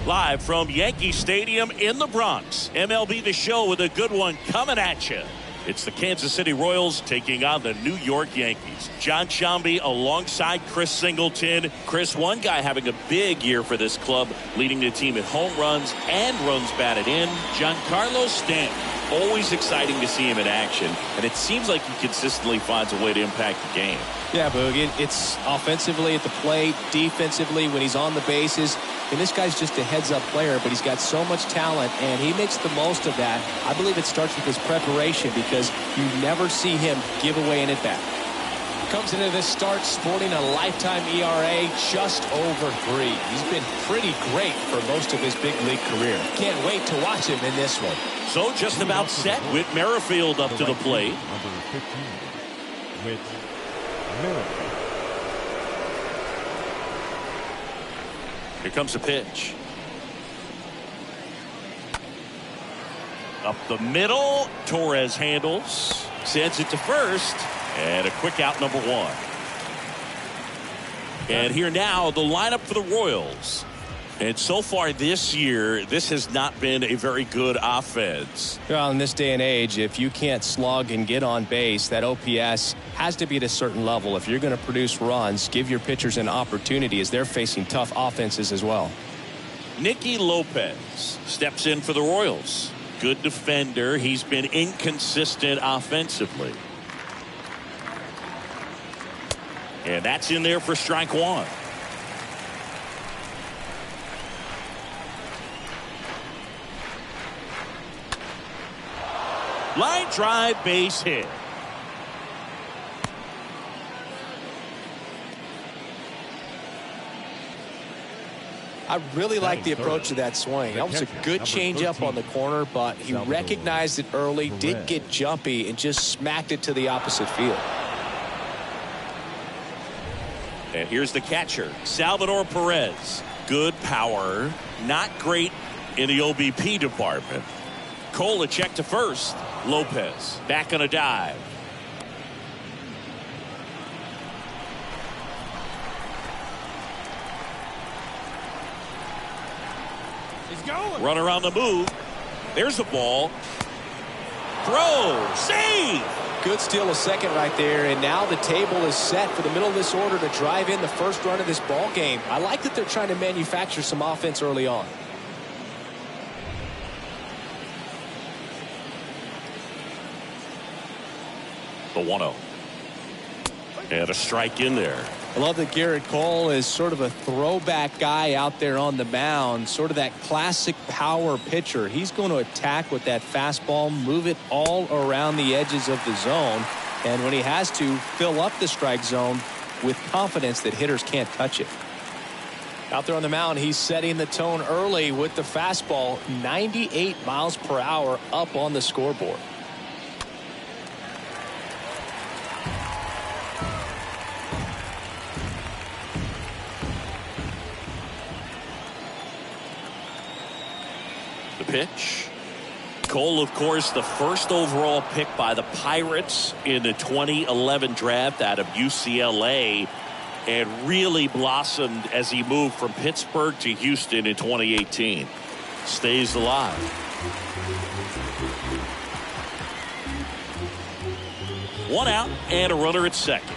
Live from Yankee Stadium in the Bronx, MLB The Show with a good one coming at you. It's the Kansas City Royals taking on the New York Yankees. John Sciambi alongside Chris Singleton. Chris, one guy having a big year for this club, leading the team in home runs and runs batted in. Giancarlo Stanton. Always exciting to see him in action, and it seems like he consistently finds a way to impact the game. Yeah, Boog, it's offensively at the plate, defensively when he's on the bases. And this guy's just a heads-up player, but he's got so much talent, and he makes the most of that. I believe it starts with his preparation because you never see him give away an at-bat. Comes into this start sporting a lifetime ERA just over 3. He's been pretty great for most of his big league career. Can't wait to watch him in this one. So just about set with Merrifield up to the plate. Number 15, with Merrifield. Here comes the pitch. Up the middle. Torres handles. Sends it to first. And a quick out, number 1. And here now, the lineup for the Royals. And so far this year, this has not been a very good offense. Well, in this day and age, if you can't slug and get on base, that OPS has to be at a certain level. If you're going to produce runs, give your pitchers an opportunity as they're facing tough offenses as well. Nicky Lopez steps in for the Royals. Good defender. He's been inconsistent offensively. And that's in there for strike 1. Line drive, base hit. I really like the approach of that swing. That was a good changeup on the corner, but he recognized it early, did get jumpy, and just smacked it to the opposite field. And here's the catcher, Salvador Perez. Good power, not great in the OBP department. Cole, a check to first. Lopez back on a dive. He's going. Runner on the move. There's a ball. Throw. Save. Good steal, a second right there, and now the table is set for the middle of this order to drive in the first run of this ball game. I like that they're trying to manufacture some offense early on. The 1-0. And a strike in there. I love that Garrett Cole is sort of a throwback guy out there on the mound, sort of that classic power pitcher. He's going to attack with that fastball, move it all around the edges of the zone, and when he has to, fill up the strike zone with confidence that hitters can't touch it. Out there on the mound, he's setting the tone early with the fastball, 98 miles per hour up on the scoreboard. Pitch. Cole, of course, the first overall pick by the Pirates in the 2011 draft out of UCLA, and really blossomed as he moved from Pittsburgh to Houston in 2018. Stays alive. One out and a runner at second.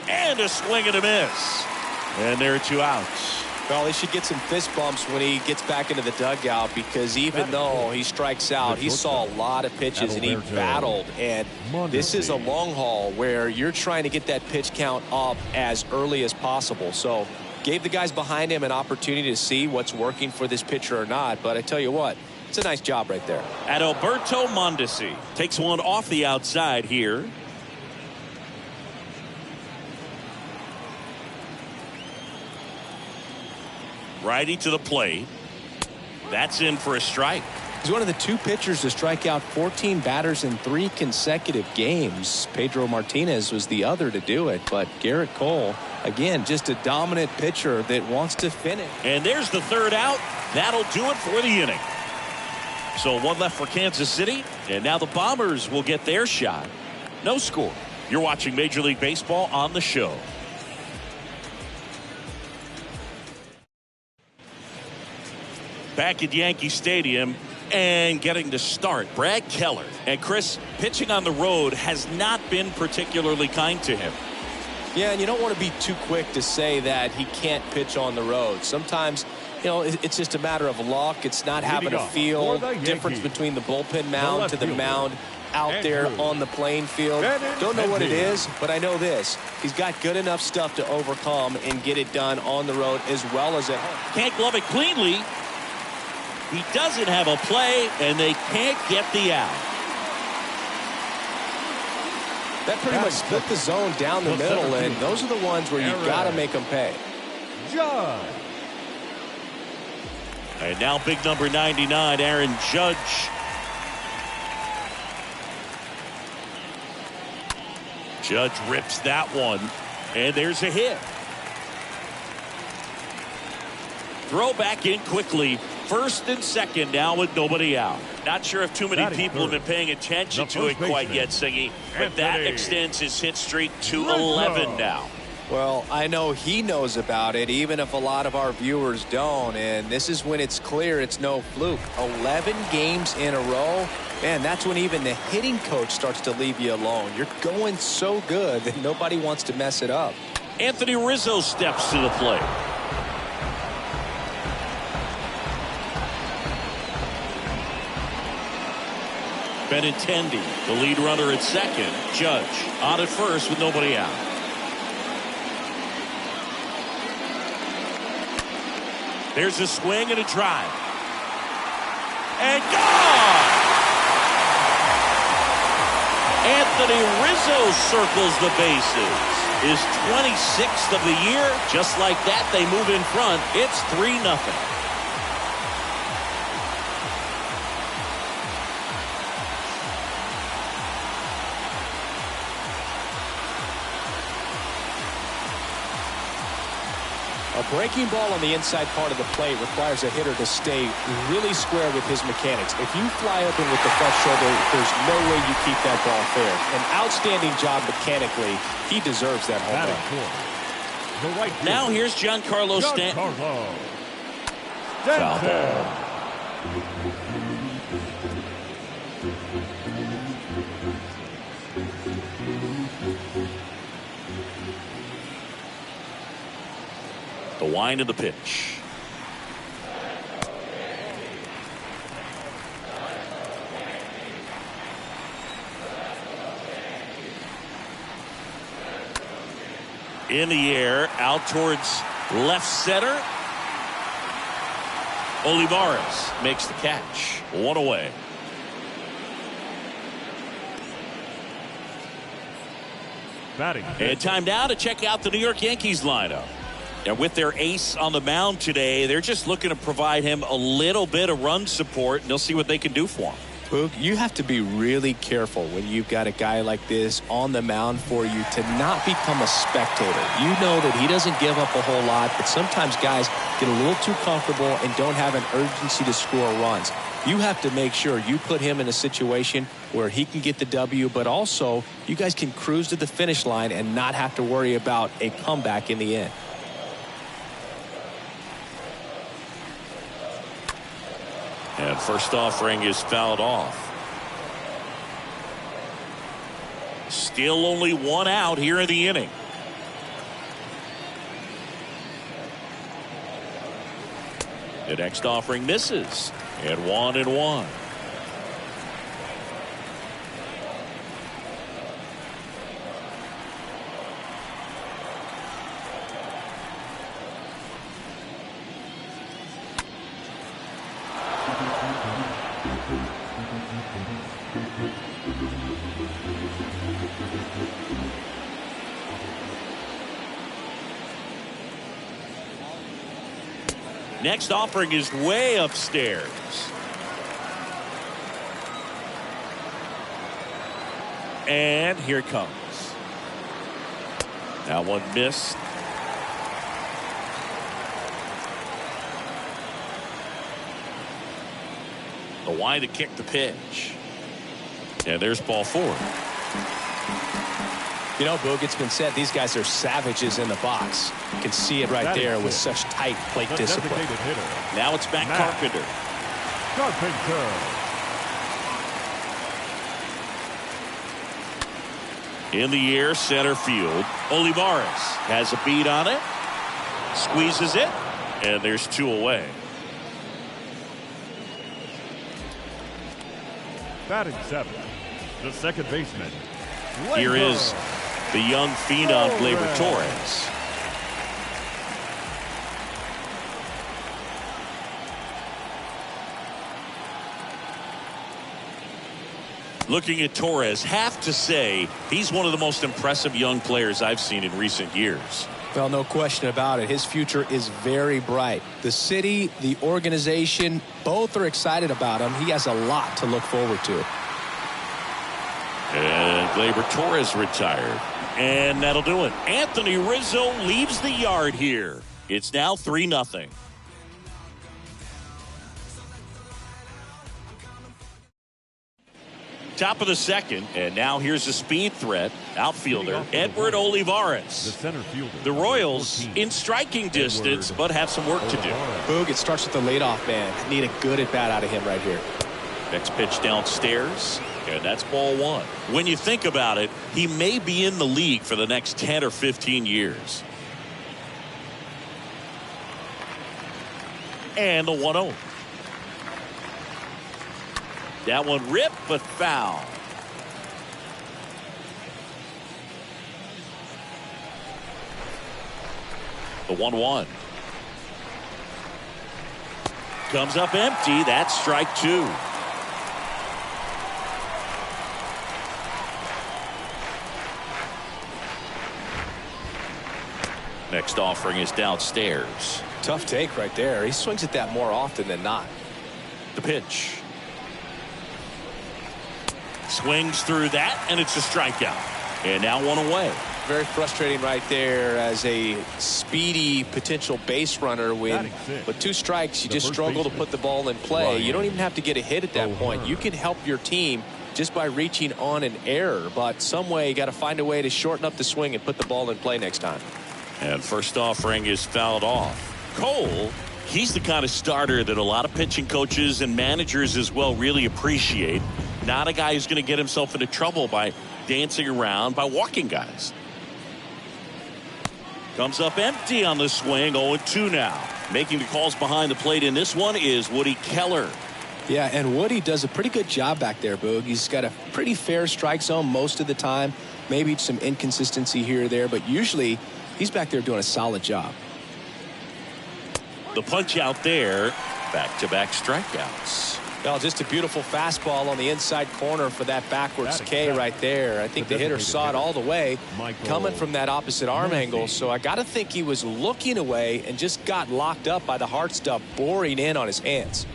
And a swing and a miss. And there are 2 outs. Well, he should get some fist bumps when he gets back into the dugout, because even though he strikes out, he saw a lot of pitches and he battled. And this is a long haul where you're trying to get that pitch count up as early as possible. So gave the guys behind him an opportunity to see what's working for this pitcher or not. But I tell you what, it's a nice job right there. Adalberto Mondesi takes one off the outside here. Righty to the plate. That's in for a strike. He's one of the 2 pitchers to strike out 14 batters in 3 consecutive games. Pedro Martinez was the other to do it, but Garrett Cole, again, just a dominant pitcher that wants to finish. And there's the 3rd out. That'll do it for the inning. So 1 left for Kansas City, and now the Bombers will get their shot. No score. You're watching Major League Baseball on the show. Back at Yankee Stadium and getting to start, Brad Keller. And Chris, pitching on the road has not been particularly kind to him. Yeah, and you don't want to be too quick to say that he can't pitch on the road. Sometimes, you know, it's just a matter of luck. It's not having a feel difference between the bullpen mound to the mound out there on the playing field. Don't know what it is, but I know this. He's got good enough stuff to overcome and get it done on the road as well as at home. Can't glove it cleanly. He doesn't have a play, and they can't get the out. That pretty much split the zone down the middle, and those are the ones where you've got to make them pay. Judge. And now big number 99, Aaron Judge. Judge rips that one, and there's a hit. Throw back in quickly. First and second now with nobody out. Not sure if too many people have been paying attention to it quite yet, Singy, but that extends his hit streak to 11 now. Well, I know he knows about it, even if a lot of our viewers don't, and this is when it's clear it's no fluke. 11 games in a row, man, that's when even the hitting coach starts to leave you alone. You're going so good that nobody wants to mess it up. Anthony Rizzo steps to the plate. Benintendi, the lead runner at second. Judge on at first with nobody out. There's a swing and a drive. And gone! Anthony Rizzo circles the bases. His 26th of the year. Just like that, they move in front. It's 3-0. A breaking ball on the inside part of the plate requires a hitter to stay really square with his mechanics. If you fly open with the front shoulder, there's no way you keep that ball fair. An outstanding job mechanically. He deserves that home run. Now here's Giancarlo Stanton. Foul ball. The wind of the pitch. In the air, out towards left center. Olivares makes the catch. One away. Batting. And time now to check out the New York Yankees lineup. And with their ace on the mound today, they're just looking to provide him a little bit of run support, and they'll see what they can do for him. Boog, you have to be really careful when you've got a guy like this on the mound for you to not become a spectator. You know that he doesn't give up a whole lot, but sometimes guys get a little too comfortable and don't have an urgency to score runs. You have to make sure you put him in a situation where he can get the W, but also you guys can cruise to the finish line and not have to worry about a comeback in the end. And first offering is fouled off. Still only one out here in the inning. The next offering misses. And 1-1. Next offering is way upstairs. And here it comes. That one missed. The wind to kick the pitch. And there's ball 4. You know, Boog, it's been said these guys are savages in the box. You can see it right there with such tight plate discipline. Now it's back Carpenter. In the air, center field. Olivares has a beat on it. Squeezes it. And there's 2 away. Batting 7th, the second baseman. Here is the young phenom, Gleyber Torres. Looking at Torres, have to say he's one of the most impressive young players I've seen in recent years. Well, no question about it. His future is very bright. The city, the organization, both are excited about him. He has a lot to look forward to. And Gleyber Torres retired. And that'll do it. Anthony Rizzo leaves the yard here. It's now 3-0. Top of the second, and now here's a speed threat. Outfielder Edward Olivares. The Royals in striking distance, but have some work to do. Boog, it starts with the leadoff man. Need a good at bat out of him right here. Next pitch downstairs, and that's ball 1. When you think about it, he may be in the league for the next 10 or 15 years. And the 1-0. That one ripped, but foul. The 1-1. Comes up empty. That's strike 2. Next offering is downstairs. Tough take right there. He swings at that more often than not. The pitch. Swings through that, and it's a strikeout. And now 1 away. Very frustrating right there as a speedy potential base runner when with 2 strikes you just struggle to put the ball in play. You don't even have to get a hit at that point. You can help your team just by reaching on an error, but some way you got to find a way to shorten up the swing and put the ball in play next time. And first offering is fouled off. Cole, he's the kind of starter that a lot of pitching coaches and managers as well really appreciate. Not a guy who's going to get himself into trouble by dancing around, by walking guys. Comes up empty on the swing. 0-2 now. Making the calls behind the plate in this one is Woody Keller. Yeah, and Woody does a pretty good job back there, Boog. He's got a pretty fair strike zone most of the time. Maybe some inconsistency here or there, but usually he's back there doing a solid job. The punch out there. Back-to-back strikeouts. Well, just a beautiful fastball on the inside corner for that backwards K right there. I think the hitter saw it all the way coming from that opposite arm angle. So I got to think he was looking away and just got locked up by the hard stuff boring in on his hands.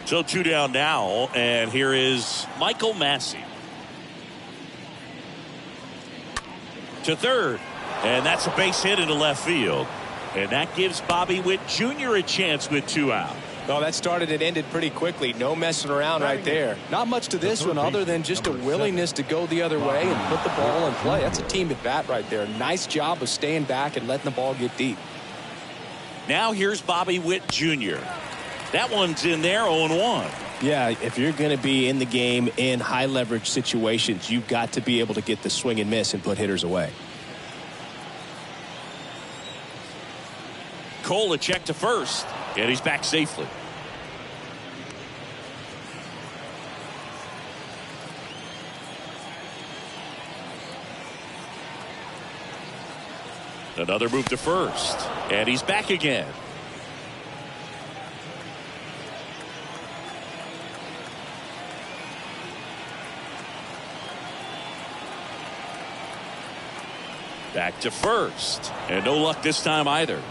So 2 down now, and here is Michael Massey. To third, and that's a base hit into left field. And that gives Bobby Witt Jr. a chance with 2 out. Well, that started and ended pretty quickly. No messing around right there. Not much to this one other than just a willingness to go the other way and put the ball in play. That's a team at bat right there. Nice job of staying back and letting the ball get deep. Now here's Bobby Witt Jr. That one's in there, 0-1. Yeah, if you're going to be in the game in high leverage situations, you've got to be able to get the swing and miss and put hitters away. Cole a check to first, and he's back safely. Another move to first, and he's back again. Back to first, and no luck this time either.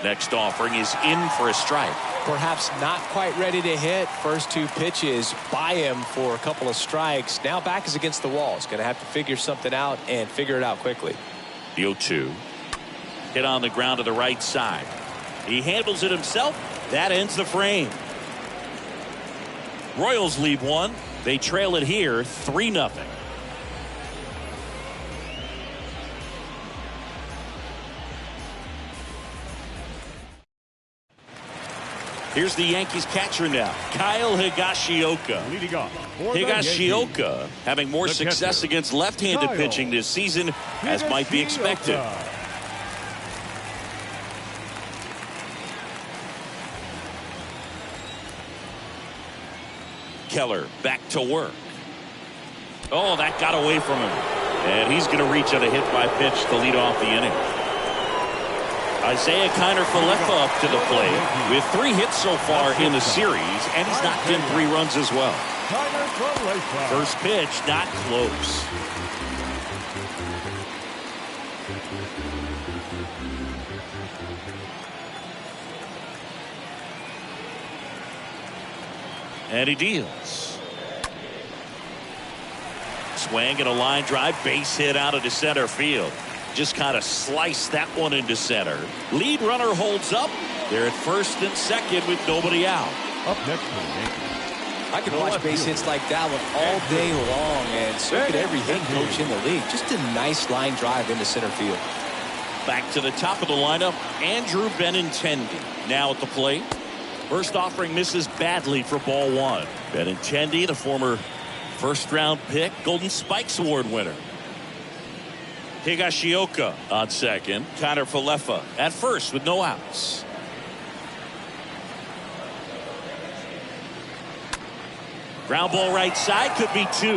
Next offering is in for a strike. Perhaps not quite ready to hit. First 2 pitches by him for a couple of strikes. Now back is against the wall. He's going to have to figure something out and figure it out quickly. The 0-2. Hit on the ground to the right side. He handles it himself. That ends the frame. Royals lead one. They trail it here 3-0. Here's the Yankees catcher now, Kyle Higashioka. Leading off Higashioka having more success against left-handed pitching this season, as might be expected. Keller back to work. Oh, that got away from him. And he's going to reach on a hit by pitch to lead off the inning. Isaiah Kiner-Falefa up to the plate with 3 hits so far in the series, and he's knocked in 3 runs as well. First pitch, not close. And he deals. Swing and a line drive, base hit out into center field. Just kind of sliced that one into center. Lead runner holds up. They're at first and second with nobody out. Up next for the Yankees. I can watch base hits like that one all day long, and so could every hitting coach in the league. Just a nice line drive into center field. Back to the top of the lineup, Andrew Benintendi now at the plate. First offering misses badly for ball 1. Benintendi, the former first-round pick, Golden Spikes Award winner. Higashioka on second. Kiner-Falefa at first with no outs. Ground ball right side, could be 2.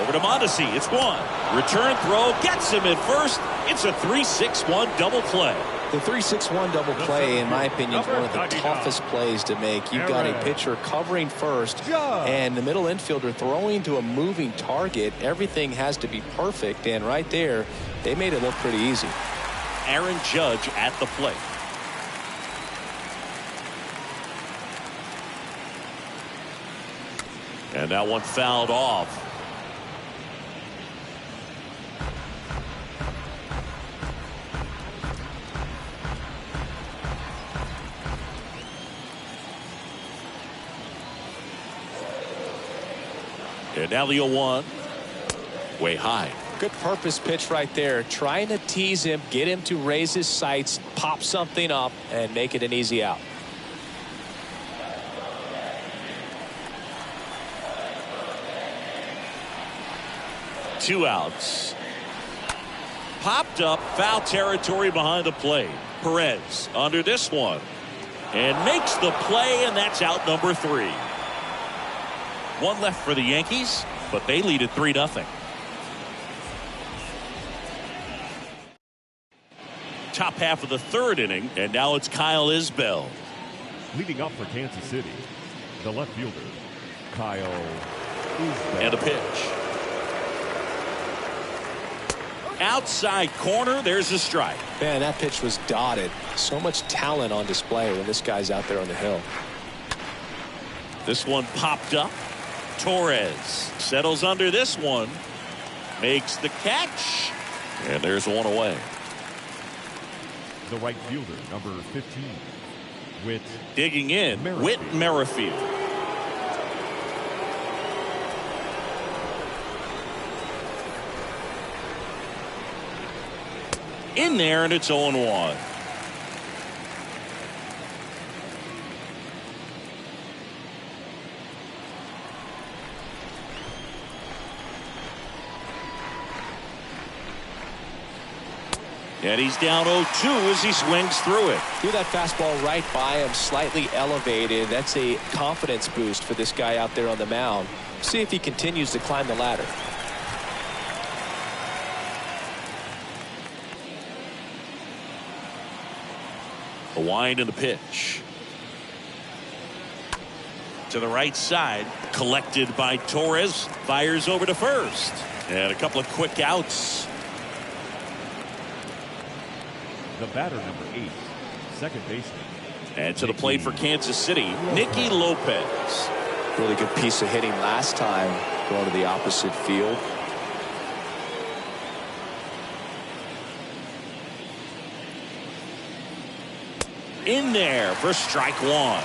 Over to Mondesi, it's 1. Return throw gets him at first. It's a 3-6-1 double play. The 3-6-1 double play, in my opinion, is one of the toughest plays to make. You've got a pitcher covering first and the middle infielder throwing to a moving target. Everything has to be perfect, and right there, they made it look pretty easy. Aaron Judge at the plate. And that one fouled off. And now the 0-1. Way high. Good purpose pitch right there. Trying to tease him, get him to raise his sights, pop something up, and make it an easy out. Two outs. Popped up, foul territory behind the plate. Perez under this one. And makes the play, and that's out number 3. 1 left for the Yankees, but they lead at 3-0. Top half of the 3rd inning, and now it's Kyle Isbell. Leading up for Kansas City, the left fielder, Kyle Isbell. And a pitch. Outside corner, there's a strike. Man, that pitch was dotted. So much talent on display when this guy's out there on the hill. This one popped up. Torres settles under this one. Makes the catch. And there's one away. The right fielder, number 15, Whit. Digging in, Merrifield. Whit Merrifield. In there, and it's 0-1. And he's down 0-2 as he swings through it. Threw that fastball right by him, slightly elevated. That's a confidence boost for this guy out there on the mound. See if he continues to climb the ladder. A wind and a pitch. To the right side, collected by Torres. Fires over to first. And a couple of quick outs. The batter, number 8, second baseman. And to the plate for Kansas City, Nicky Lopez. Really good piece of hitting last time, going to the opposite field. in there for strike one.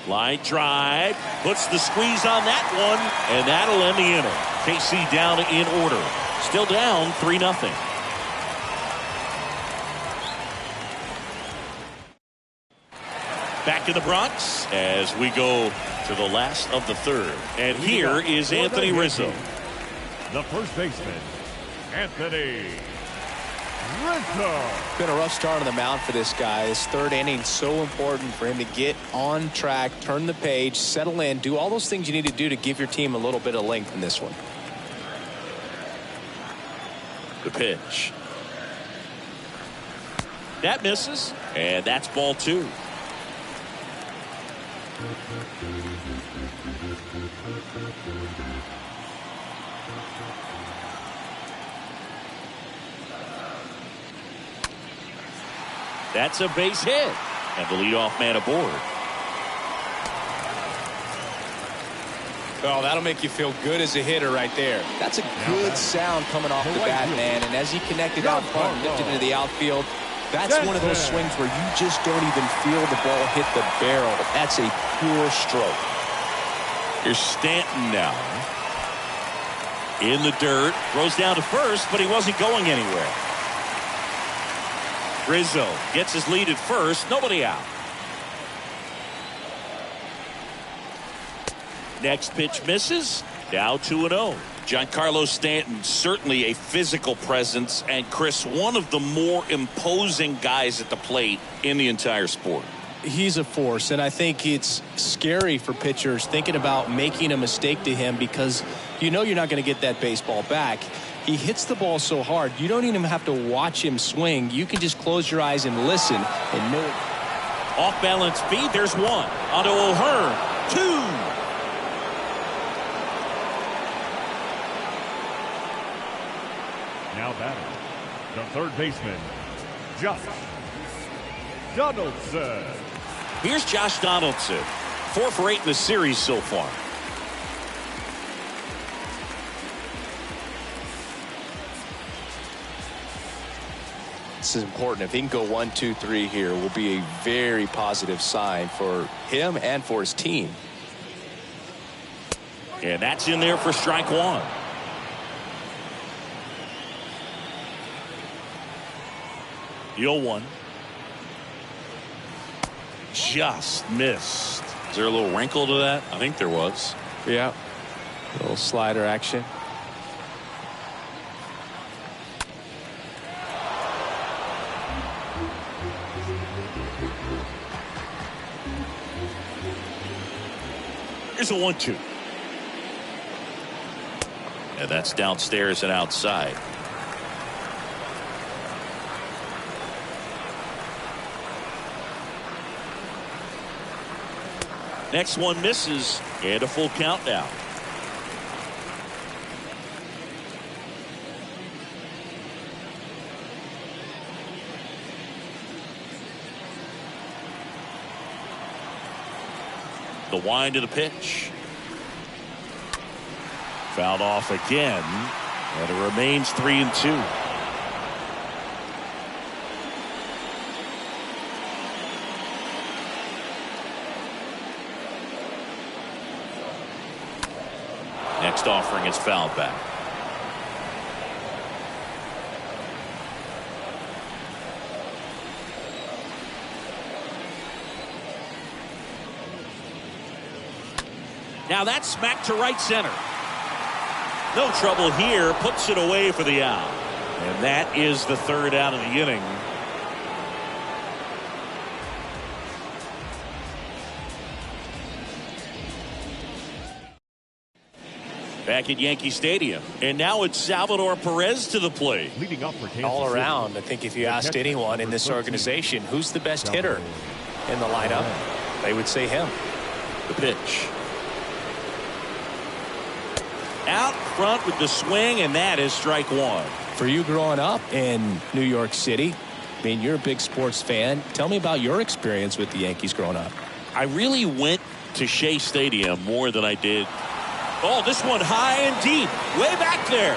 Line drive, puts the squeeze on that one, and that'll end the inning. KC down in order. Still down 3-0. Back in the Bronx as we go to the last of the third. And here is Anthony Rizzo. The first baseman, Anthony Rizzo. Been a rough start on the mound for this guy. His third inning, so important for him to get on track, turn the page, settle in, do all those things you need to do to give your team a little bit of length in this one. The pitch. That misses, and that's ball two. That's a base hit, and the leadoff man aboard. Oh, that'll make you feel good as a hitter right there. That's a good sound coming off the bat, man. And as he connected out front and lifted into the outfield, that's one of those swings where you just don't even feel the ball hit the barrel. That's a pure stroke. Here's Stanton now. In the dirt, throws down to first, but he wasn't going anywhere. Rizzo gets his lead at first, nobody out. Next pitch misses, now 2-0. Giancarlo Stanton, certainly a physical presence, and Chris, one of the more imposing guys at the plate in the entire sport. He's a force, and I think it's scary for pitchers thinking about making a mistake to him because you know you're not going to get that baseball back. He hits the ball so hard, you don't even have to watch him swing. You can just close your eyes and listen and know. Off balance speed, there's one. Onto O'Hearn, two. Now batting, the third baseman, Josh Donaldson. Here's Josh Donaldson, 4 for 8 in the series so far. This is important. If he can go 1, 2, 3 here, will be a very positive sign for him and for his team. And that's in there for strike one. The 0-1. Just missed. Is there a little wrinkle to that? I think there was. Yeah. A little slider action. Here's a 1-2. And that's downstairs and outside. Next one misses, and a full count now. The wind to the pitch. Fouled off again, and it remains 3-2. Next offering is fouled back. Now that's smacked to right center. No trouble here, puts it away for the out. And that is the third out of the inning. Back at Yankee Stadium. And now it's Salvador Perez to the plate. Leading up for Kansas All City. around, I think if you asked anyone in this organization who's the best hitter in the lineup, they would say him. The pitch. Out front with the swing, and that is strike one. For you growing up in New York City, I mean, you're a big sports fan. Tell me about your experience with the Yankees growing up. I really went to Shea Stadium more than I did. Oh, this one high and deep, way back there.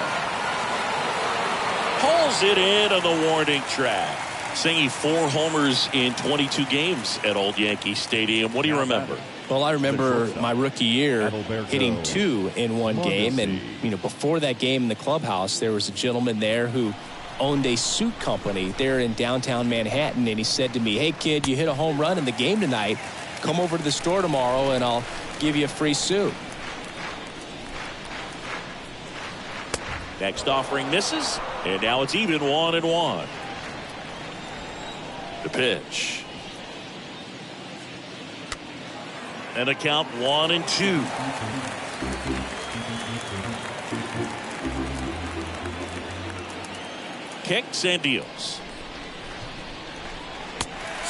Pulls it in on the warning track. Singing 4 homers in 22 games at Old Yankee Stadium. What do you remember? Well, I remember my rookie year hitting 2 in one game. And, before that game in the clubhouse, there was a gentleman there who owned a suit company there in downtown Manhattan. And he said to me, hey, kid, you hit a home run in the game tonight. Come over to the store tomorrow and I'll give you a free suit. Next offering misses. And now it's even 1-1. The pitch. And a count 1-2. Kicks and deals.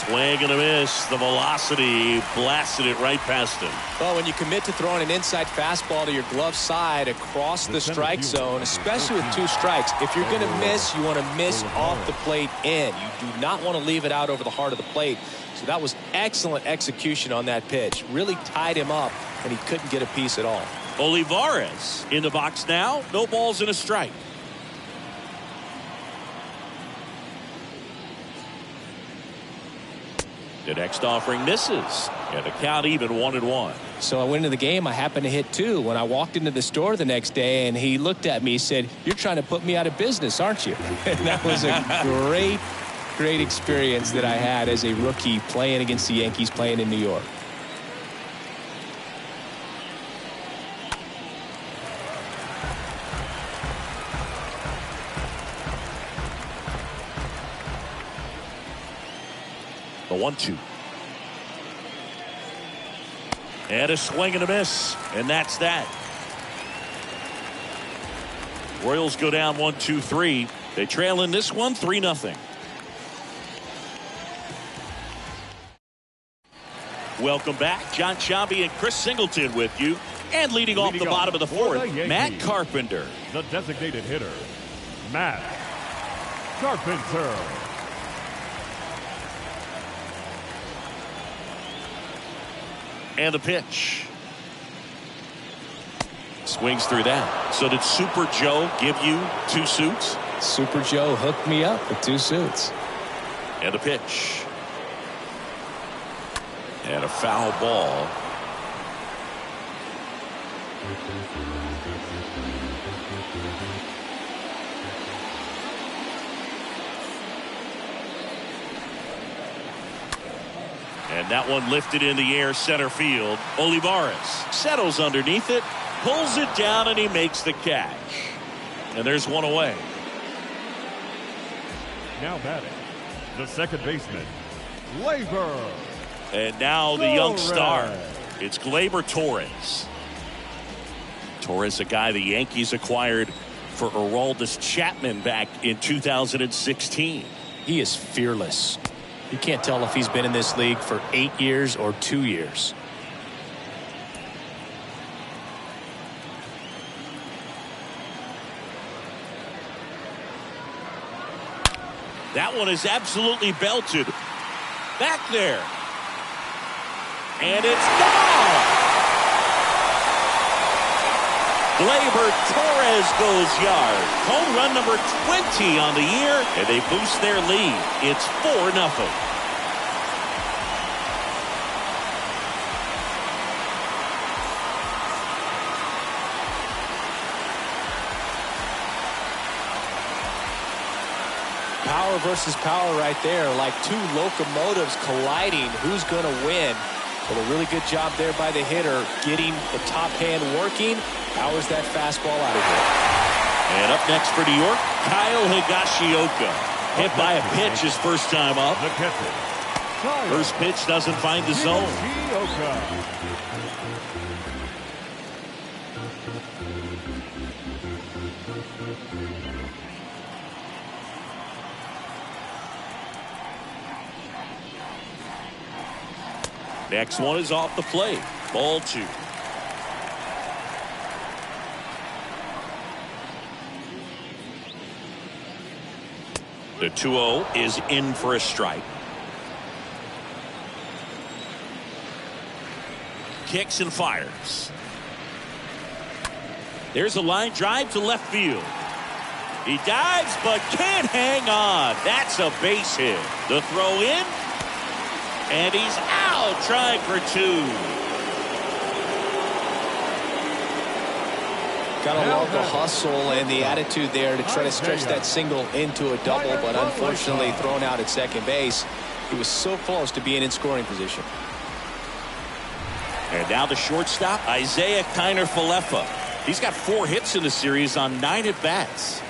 Swing and a miss. The velocity blasted it right past him. Well, when you commit to throwing an inside fastball to your glove side across the strike zone, especially with 2 strikes, if you're going to miss, you want to miss off the plate in. You do not want to leave it out over the heart of the plate. So that was excellent execution on that pitch. Really tied him up, and he couldn't get a piece at all. Olivares in the box now. No balls and a strike. The next offering misses. And the count even 1-1. So I went into the game. I happened to hit 2. When I walked into the store the next day and he looked at me, he said, you're trying to put me out of business, aren't you? And that was a great experience that I had as a rookie playing against the Yankees, playing in New York. The 1-2. And a swing and a miss. And that's that. Royals go down 1-2-3. They trail in this one 3-0. Welcome back. John Sciambi and Chris Singleton with you. And leading off the bottom of the 4th, Matt Carpenter. The designated hitter, Matt Carpenter. And the pitch. Swings through that. So did Super Joe give you 2 suits? Super Joe hooked me up with 2 suits. And the pitch. And a foul ball. And that one lifted in the air center field. Olivares settles underneath it, pulls it down, and he makes the catch. And there's one away. Now batting, the second baseman, Gleyber. And now the young star. It's Gleyber Torres. Torres, a guy the Yankees acquired for Aroldis Chapman back in 2016. He is fearless. You can't tell if he's been in this league for 8 years or 2 years. That one is absolutely belted. Back there. And it's gone. Gleyber Torres goes yard. Home run number 20 on the year, and they boost their lead. It's 4-0. Power versus power right there, like 2 locomotives colliding. Who's going to win? But a really good job there by the hitter, getting the top hand working. Powers that fastball out of here. And up next for New York, Kyle Higashioka. Hit by a pitch his first time up. The catcher, First pitch doesn't find the zone. Next one is off the plate. Ball 2. The 2-0 is in for a strike. Kicks and fires. There's a line drive to left field. He dives but can't hang on. That's a base hit. The throw in. And he's out trying for two. Got to love the hustle and the attitude there to try to stretch that single into a double, but unfortunately thrown out at second base. He was so close to being in scoring position. And now the shortstop, Isaiah Kiner-Falefa. He's got 4 hits in the series on 9 at-bats.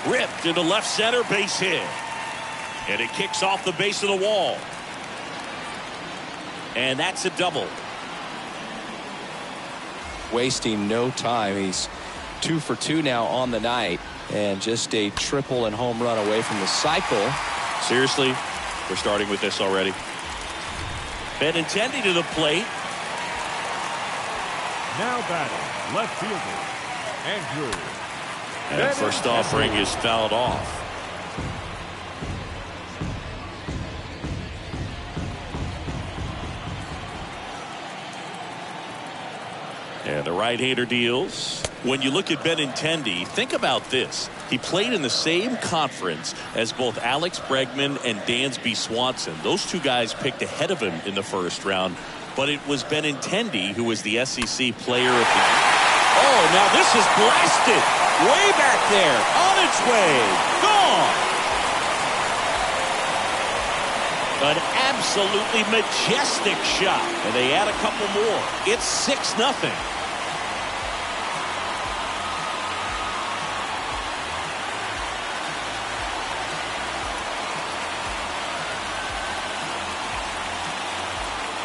Ripped into left center, base hit. And it kicks off the base of the wall. And that's a double. Wasting no time. He's 2 for 2 now on the night, and just a triple and home run away from the cycle. Seriously, we're starting with this already. Benintendi to the plate. Now batting, left fielder, Andrew. And first offering is fouled off. And the right-hander deals. When you look at Benintendi, think about this. He played in the same conference as both Alex Bregman and Dansby Swanson. Those 2 guys picked ahead of him in the first round. But it was Benintendi who was the SEC player of the year. Oh, now this is blasted. Way back there. On its way. Gone. An absolutely majestic shot. And they add a couple more. It's 6-0.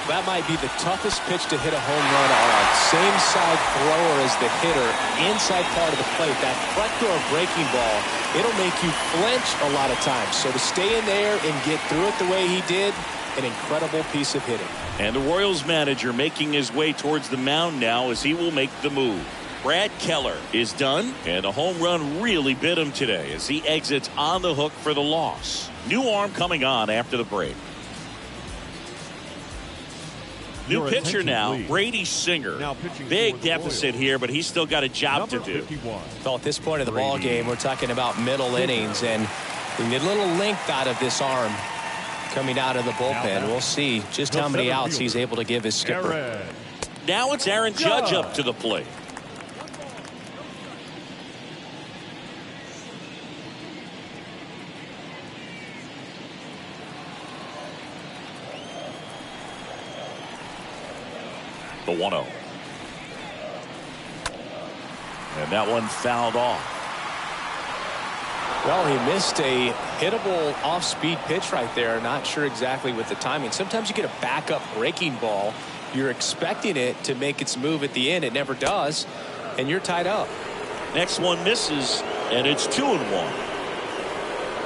That might be the toughest pitch to hit a home run on. Same side thrower as the hitter, inside part of the plate. That front door breaking ball, it'll make you flinch a lot of times. So to stay in there and get through it the way he did, an incredible piece of hitting. And the Royals manager making his way towards the mound now as he will make the move. Brad Keller is done, and the home run really bit him today as he exits on the hook for the loss. New arm coming on after the break. New pitcher now, Brady Singer. Big deficit here, but he's still got a job to do. Well, at this point of the ball game, we're talking about middle innings, and we get a little length out of this arm coming out of the bullpen. We'll see just how many outs he's able to give his skipper. Now it's Aaron Judge up to the plate. The 1-0. And that one fouled off. Well, he missed a hittable off-speed pitch right there. Not sure exactly with the timing. Sometimes you get a backup breaking ball. You're expecting it to make its move at the end. It never does. And you're tied up. Next one misses, and it's 2-1.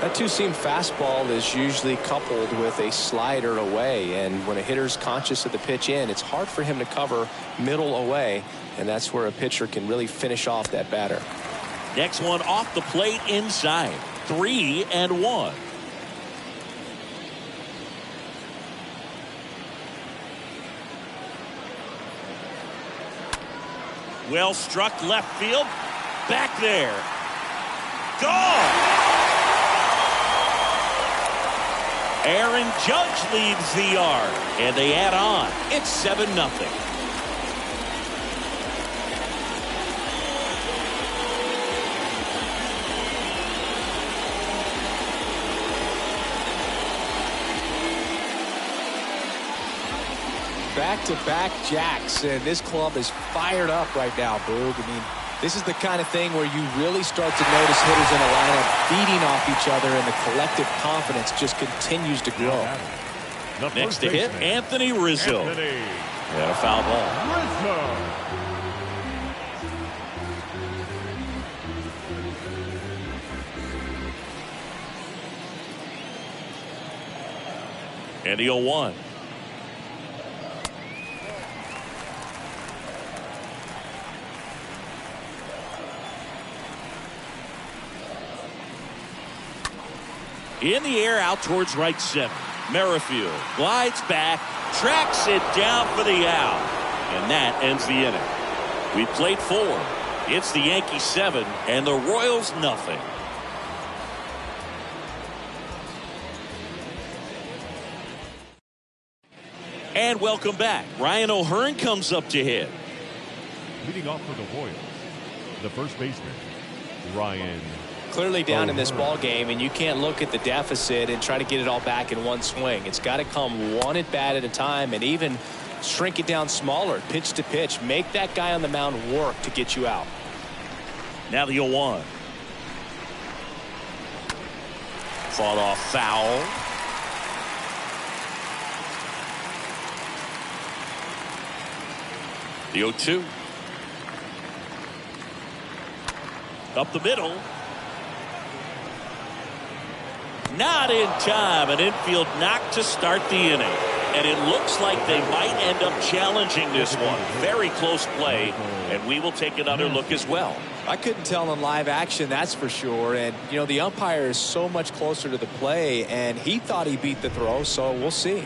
That two-seam fastball is usually coupled with a slider away, and when a hitter's conscious of the pitch in, it's hard for him to cover middle away, and that's where a pitcher can really finish off that batter. Next one off the plate inside. 3-1. Well struck left field. Back there. Gone. Aaron Judge leads the yard, and they add on. It's 7-0. Back-to-back jacks, and this club is fired up right now, Boog. I mean, this is the kind of thing where you really start to notice hitters in a lineup feeding off each other, and the collective confidence just continues to grow. Next to hit, Anthony Rizzo. And a foul ball. Rizzo. And the 0-1. In the air out towards right center. Merrifield glides back, tracks it down for the out. And that ends the inning. We played 4. It's the Yankees 7 and the Royals nothing. And welcome back. Ryan O'Hearn comes up to hit. Leading off for the Royals, the first baseman, Ryan. Clearly down in this ball game, and you can't look at the deficit and try to get it all back in one swing. It's got to come one at bat at a time, and even shrink it down smaller, pitch to pitch. Make that guy on the mound work to get you out. Now the 0-1. Fought off foul. The 0-2. Up the middle. Not in time. An infield knock to start the inning. And it looks like they might end up challenging this one. Very close play. And we will take another look as well. I couldn't tell in live action, that's for sure. And, you know, the umpire is so much closer to the play, and he thought he beat the throw, so we'll see.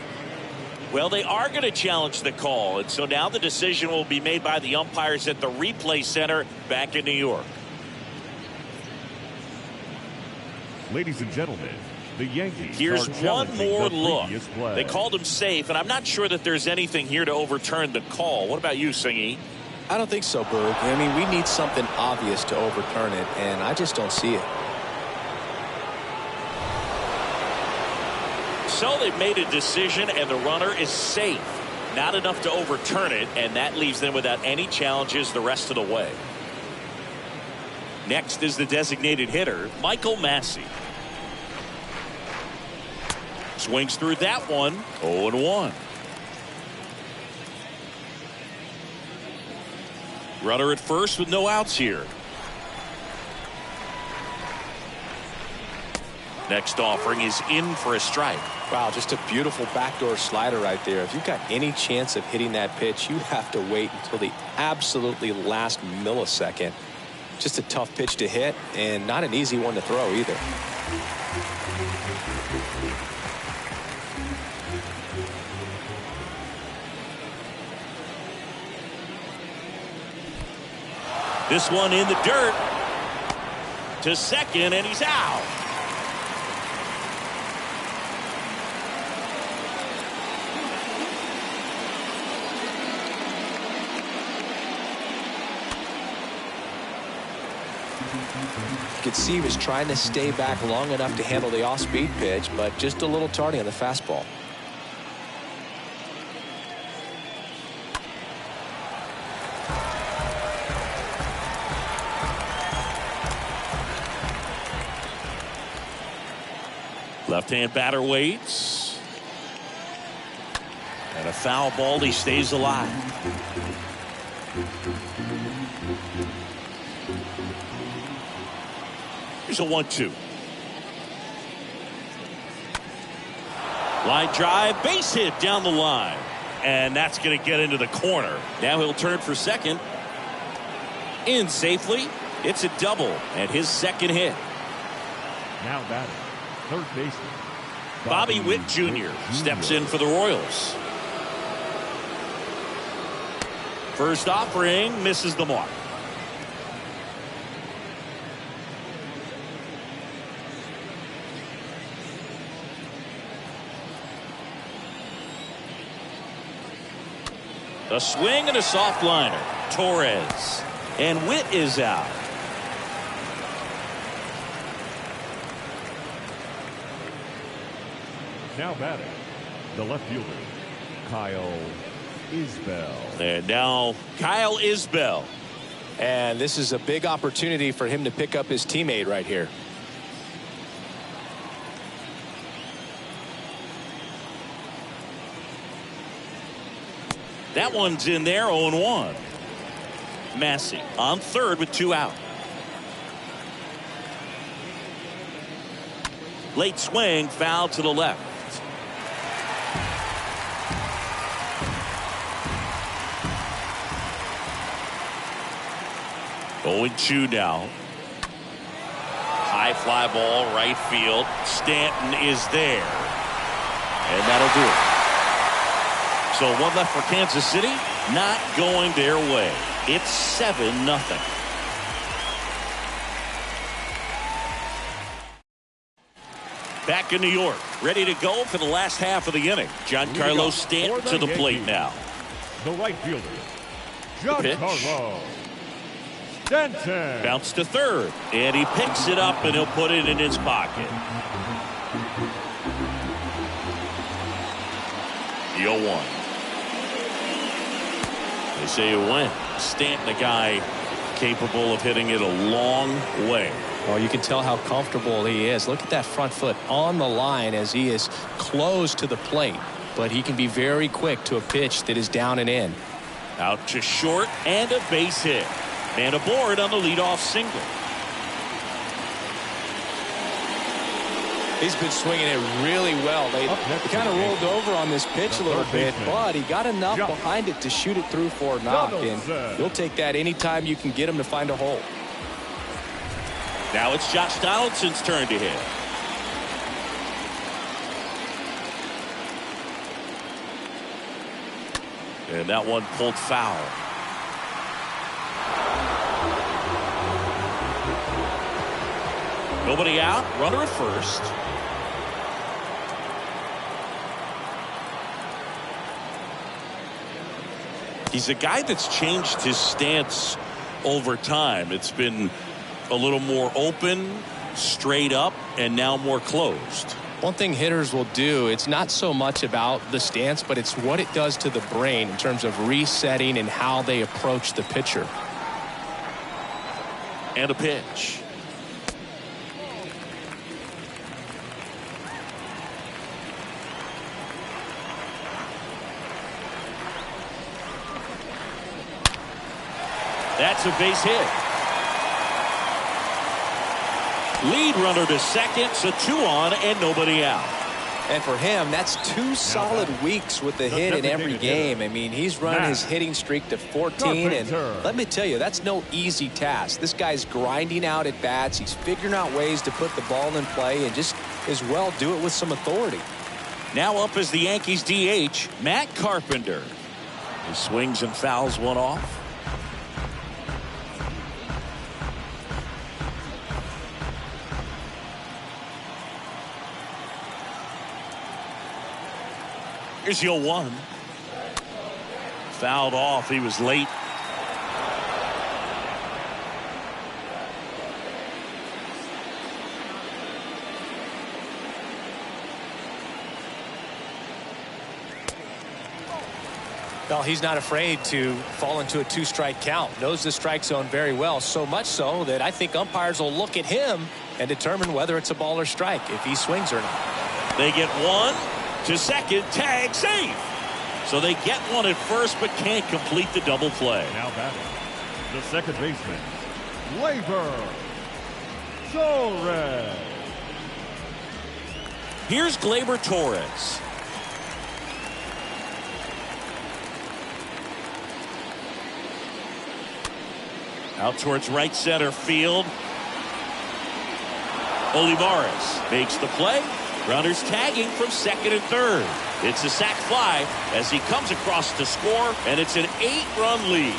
Well, they are going to challenge the call. And so now the decision will be made by the umpires at the replay center back in New York. Ladies and gentlemen, the Yankees. Here's one more look. Play. They called him safe, and I'm not sure that there's anything here to overturn the call. What about you, Singy? I don't think so, Berg. I mean, we need something obvious to overturn it, and I just don't see it. So they've made a decision, and the runner is safe. Not enough to overturn it, and that leaves them without any challenges the rest of the way. Next is the designated hitter, Michael Massey. Swings through that one, 0-1. Runner at first with no outs here. Next offering is in for a strike. Wow, just a beautiful backdoor slider right there. If you've got any chance of hitting that pitch, you have to wait until the absolutely last millisecond. Just a tough pitch to hit, and not an easy one to throw either. This one in the dirt to second, and he's out. You could see he was trying to stay back long enough to handle the off-speed pitch, but just a little tardy on the fastball. Left-hand batter waits. And a foul ball. He stays alive. Here's a 1-2. Line drive, base hit down the line. And that's going to get into the corner. Now he'll turn for second. In safely. It's a double and his second hit. Now batting, third baseman, Bobby Witt Jr. steps in for the Royals. First offering misses the mark. A swing and a soft liner. Torres. And Witt is out. Now batting, the left fielder, Kyle Isbell. And now Kyle Isbell. And this is a big opportunity for him to pick up his teammate right here. That one's in there, 0-1. Massey on third with 2 out. Late swing, foul to the left. Going 2 now. High fly ball, right field. Stanton is there. And that'll do it. So 1 left for Kansas City. Not going their way. It's 7-0. Back in New York, ready to go for the last half of the inning. Giancarlo Stanton to the plate now. The right fielder, Giancarlo Stanton. Bounce to third, and he picks it up, and he'll put it in his pocket. The 0-1. They say it went. Stanton, a guy capable of hitting it a long way. Well, you can tell how comfortable he is. Look at that front foot on the line as he is close to the plate. But he can be very quick to a pitch that is down and in. Out to short and a base hit. Man aboard on the leadoff single. He's been swinging it really well. They kind of rolled over on this pitch a little bit, but he got enough behind it to shoot it through for a knock. And you'll take that anytime you can get him to find a hole. Now it's Josh Donaldson's turn to hit. And that one pulled foul. Nobody out. Runner at first. He's a guy that's changed his stance over time. It's been a little more open, straight up, and now more closed. One thing hitters will do, it's not so much about the stance, but it's what it does to the brain in terms of resetting and how they approach the pitcher. And a pitch. That's a base hit. Lead runner to second, so 2 on and nobody out. And for him, that's 2 solid weeks with the hit in every game. I mean, he's run his hitting streak to 14, and let me tell you, that's no easy task. This guy's grinding out at bats. He's figuring out ways to put the ball in play and just as well do it with some authority. Now up is the Yankees DH, Matt Carpenter. He swings and fouls one off. Here's the 0-1. Fouled off. He was late. Well, he's not afraid to fall into a 2-strike count. Knows the strike zone very well, so much so that I think umpires will look at him and determine whether it's a ball or strike, if he swings or not. They get 1 to second, tag, safe. So they get 1 at first, but can't complete the double play. Now batting, the second baseman, Gleyber Torres. Here's Gleyber Torres. Out towards right center field. Olivares makes the play. Runners tagging from second and third. It's a sac fly as he comes across to score, and it's an 8-run lead.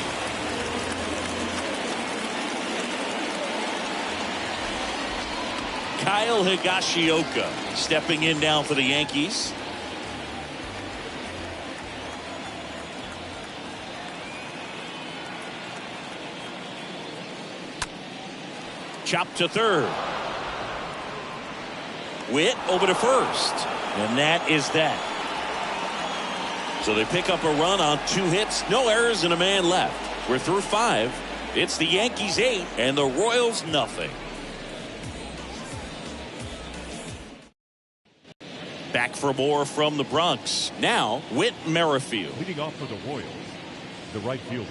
Kyle Higashioka stepping in now for the Yankees. Chop to third. Witt over to first. And that is that. So they pick up a run on 2 hits, no errors, and a man left. We're through 5. It's the Yankees 8 and the Royals nothing. Back for more from the Bronx. Now, Whit Merrifield. Leading off for the Royals, the right fielder,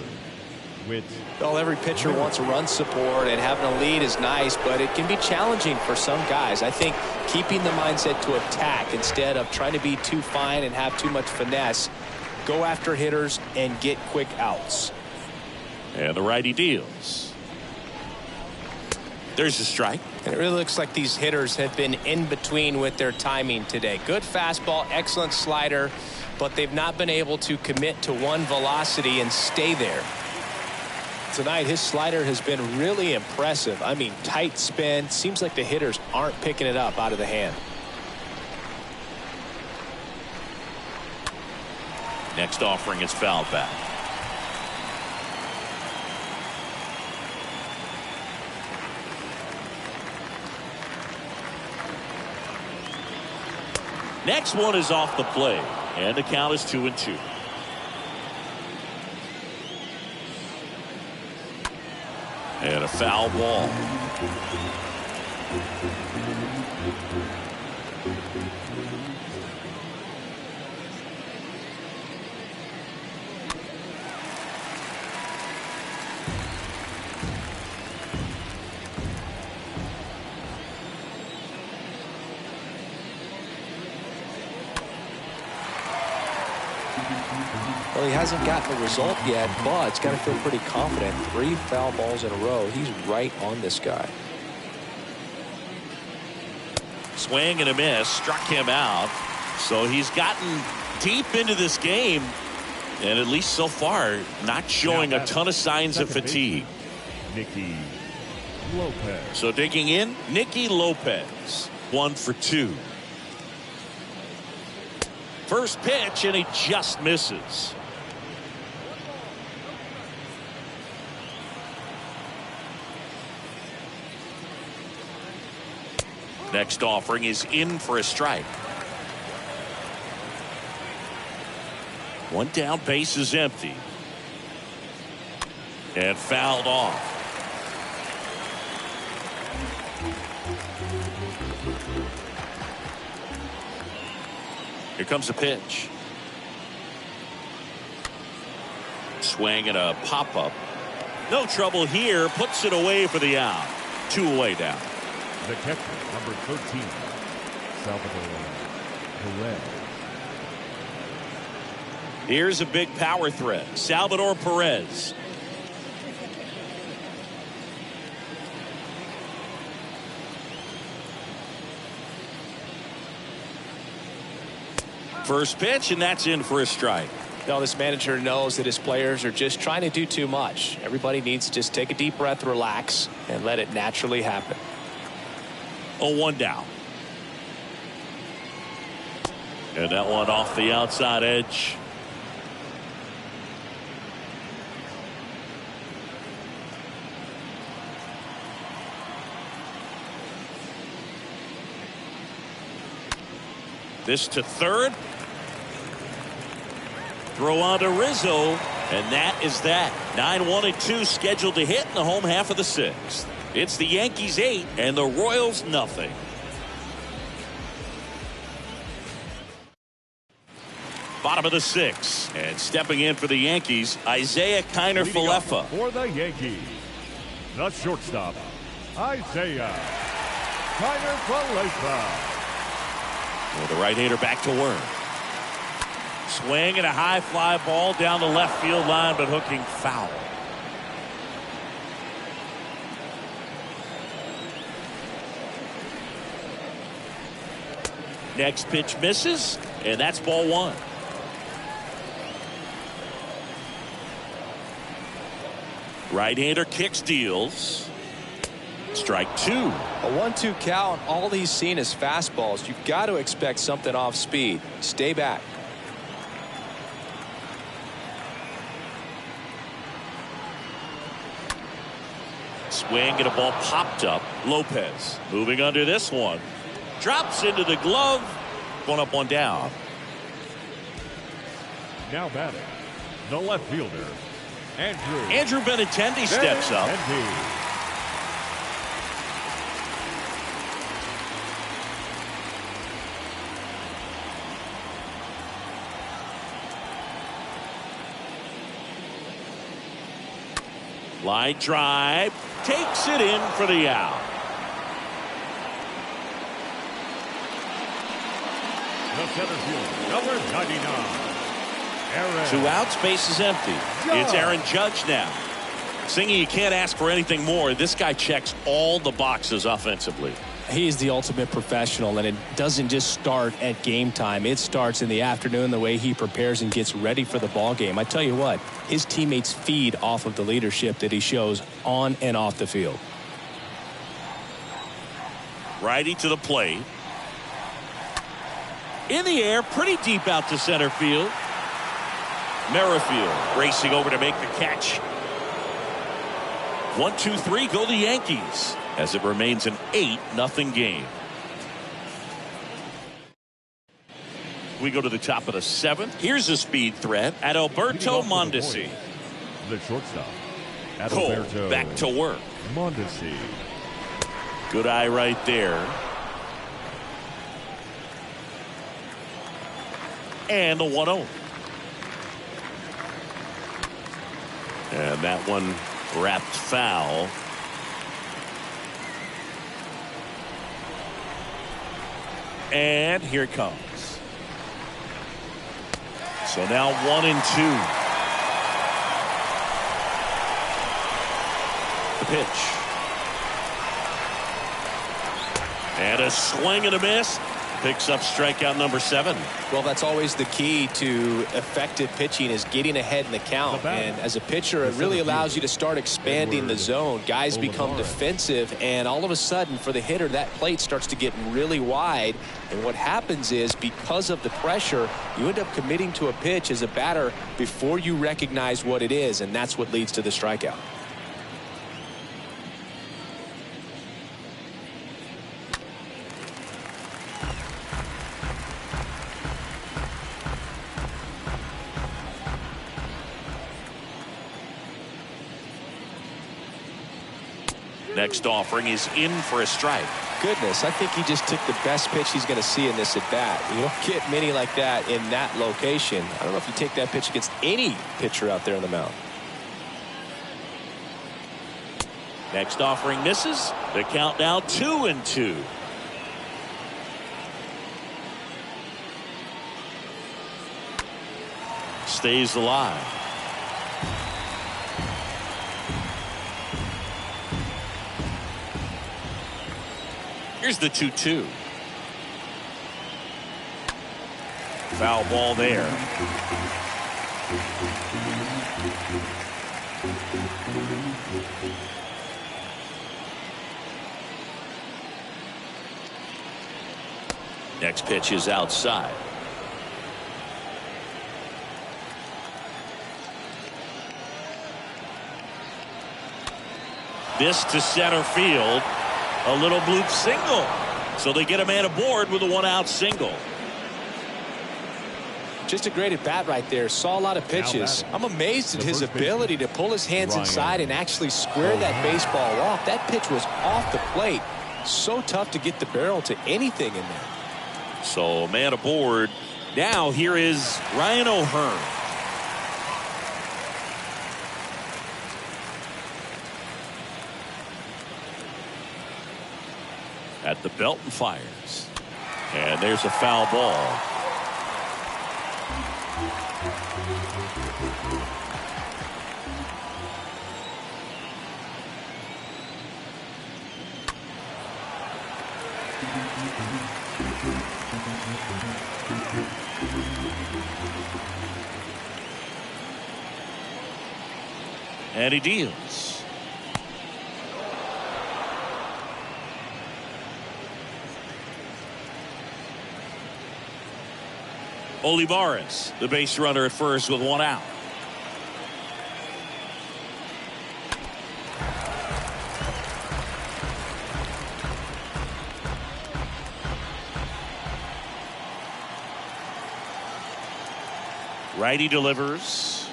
Whit. Well, every pitcher wants a run support, and having a lead is nice, but it can be challenging for some guys. I think keeping the mindset to attack instead of trying to be too fine and have too much finesse, go after hitters and get quick outs. And the righty deals. There's a strike. And it really looks like these hitters have been in between with their timing today. Good fastball, excellent slider, but they've not been able to commit to one velocity and stay there. Tonight, his slider has been really impressive. I mean, tight spin. Seems like the hitters aren't picking it up out of the hand. Next offering is fouled back. Next one is off the play, and the count is 2-2. And a foul ball. Well, he hasn't gotten the result yet, but he's got to feel pretty confident. 3 foul balls in a row. He's right on this guy. Swing and a miss. Struck him out. So he's gotten deep into this game. And at least so far, not showing a ton of signs of fatigue. Nicky Lopez. So digging in, Nicky Lopez. 1 for 2. First pitch, and he just misses. Next offering is in for a strike. 1 down, base is empty. And fouled off. Here comes a pitch. Swing and a pop-up. No trouble here. Puts it away for the out. 2 away down. The catcher, number 13, Salvador Perez. Here's a big power threat. Salvador Perez. First pitch, and that's in for a strike. Now, this manager knows that his players are just trying to do too much. Everybody needs to just take a deep breath, relax, and let it naturally happen. 0-1 down. And that one off the outside edge. This to third. Throw on to Rizzo, and that is that. 9-1-2 scheduled to hit in the home half of the 6th. It's the Yankees 8 and the Royals nothing. Bottom of the 6th, and stepping in for the Yankees, Isaiah Kiner-Falefa. For the Yankees, the shortstop, Isaiah Kiner-Falefa. Well, the right-hander back to work. Swing and a high fly ball down the left field line, but hooking foul. Next pitch misses, and that's ball 1. Right-hander kicks, deals. Strike 2. A 1-2 count. All he's seen is fastballs. You've got to expect something off speed. Stay back. Swing and a ball popped up. Lopez moving under this one. Drops into the glove. 1 up, 1 down. Now batting, the left fielder, Andrew Benintendi steps up. Line drive, takes it in for the out. The center fielder, number 99. 2 outs, base is empty. It's Aaron Judge now. Singy, you can't ask for anything more. This guy checks all the boxes offensively. He is the ultimate professional, and it doesn't just start at game time. It starts in the afternoon, the way he prepares and gets ready for the ball game. I tell you what, his teammates feed off of the leadership that he shows on and off the field. Righty to the plate. In the air, pretty deep out to center field. Merrifield racing over to make the catch. 1-2-3 go the Yankees as it remains an 8-0 game. We go to the top of the 7th. Here's a speed threat at Alberto Mondesi. The shortstop. Cole back to work. Mondesi. Good eye right there. And the 1-0. And that one wrapped foul. And here it comes. So now 1-2. The pitch. And a swing and a miss. Picks up strikeout number 7. Well, that's always the key to effective pitching, is getting ahead in the count. And as a pitcher, it really allows you to start expanding the zone. Guys become defensive, and all of a sudden, for the hitter, that plate starts to get really wide. And what happens is, because of the pressure, you end up committing to a pitch as a batter before you recognize what it is, and that's what leads to the strikeout. Next offering is in for a strike. Goodness, I think he just took the best pitch he's going to see in this at bat. You don't get many like that in that location. I don't know if you take that pitch against any pitcher out there on the mound. Next offering misses. The count now 2-2. Stays alive. Here's the 2-2. Foul ball there. Next pitch is outside. This to center field. A little bloop single. So they get a man aboard with a 1-out single. Just a great at bat right there. Saw a lot of pitches. I'm amazed at his ability to pull his hands inside and actually square that baseball off. That pitch was off the plate. So tough to get the barrel to anything in there. So man aboard. Now here is Ryan O'Hearn. At the belt and fires. And there's a foul ball. And he deals. Olivares, the base runner at first with 1 out. Righty delivers.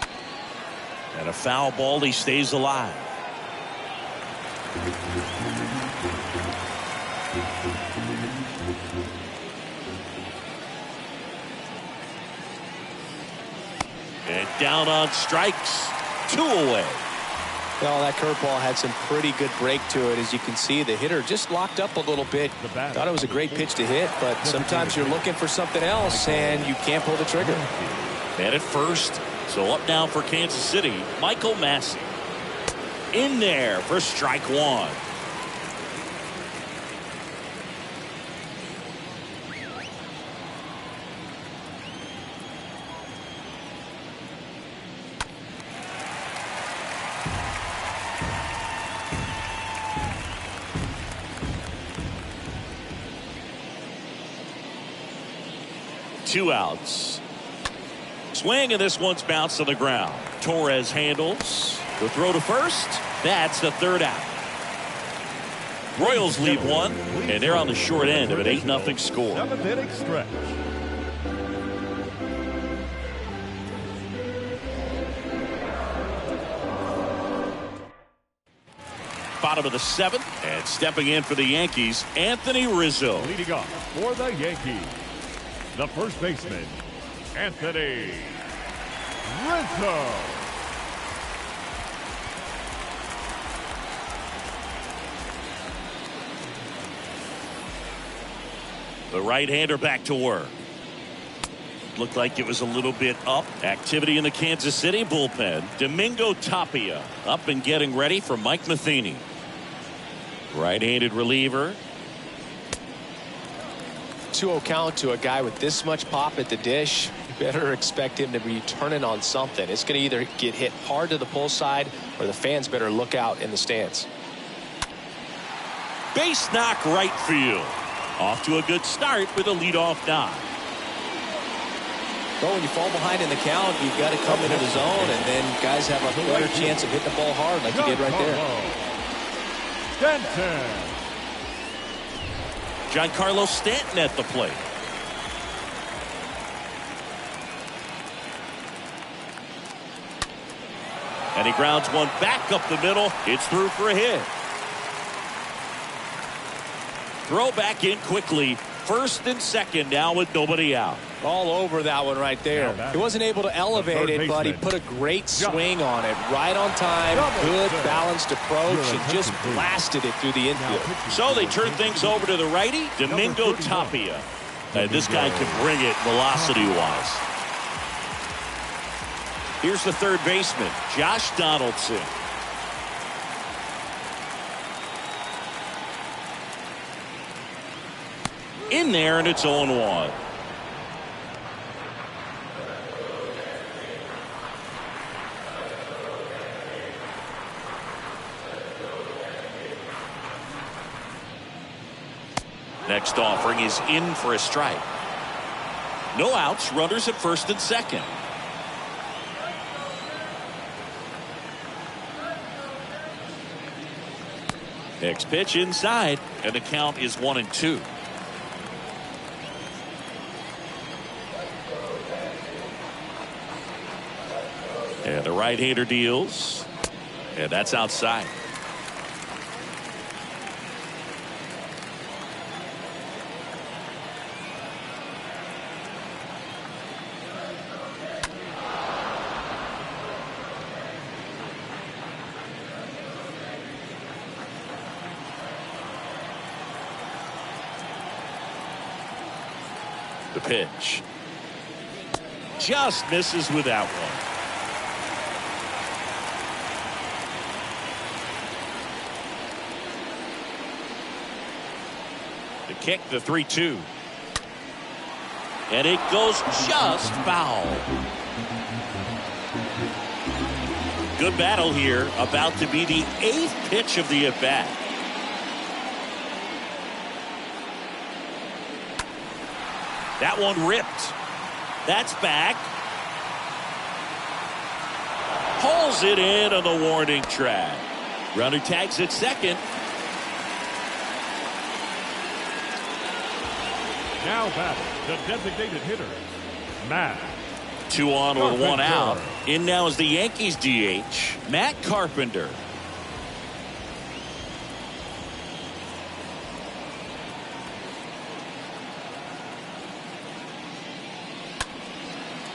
And a foul ball. He stays alive. And down on strikes. 2 away. Well, that curveball had some pretty good break to it. As you can see, the hitter just locked up a little bit. Thought it was a great pitch to hit, but sometimes you're looking for something else and you can't pull the trigger. Man at first. So up now for Kansas City, Michael Massey. In there for strike 1. Two outs. swing, and this one's bounced on the ground. Torres handles. The throw to first. That's the third out. Royals lead one, and they're on the short end of an 8-0 score. 7th inning stretch. Bottom of the 7th, and stepping in for the Yankees, Anthony Rizzo. Leading off for the Yankees, the first baseman, Anthony Rizzo. The right-hander back to work. Looked like it was a little bit up. Activity in the Kansas City bullpen. Domingo Tapia up and getting ready for Mike Matheny. Right-handed reliever. 2-0 count to a guy with this much pop at the dish. You better expect him to be turning on something. It's going to either get hit hard to the pull side, or the fans better look out in the stands. Base knock right field. Off to a good start with a leadoff knock. But when you fall behind in the count, you've got to come into the zone, and then guys have a better chance of hitting the ball hard like you did right there. Stanton. Giancarlo Stanton at the plate. And he grounds one back up the middle. It's through for a hit. Throw back in quickly. First and second now with nobody out. All over that one right there. He wasn't able to elevate it, but he put a great swing on it. Right on time, good balanced approach, and just blasted it through the infield. So they turn things over to the righty, Domingo Tapia. And this guy can bring it velocity-wise. Here's the third baseman, Josh Donaldson. In there, and it's 0-1. Next offering is in for a strike. No outs, runners at first and second. Next pitch inside, and the count is 1-2. And the right-hander deals, and that's outside. The pitch just misses with that one. The kick, the 3-2. And it goes just foul. Good battle here, about to be the 8th pitch of the at-bat. That one ripped. That's back. Pulls it in on the warning track. Runner tags at second. Now batting, the designated hitter, Matt. 2 on with 1 Carpenter. out. In now is the Yankees DH, Matt Carpenter.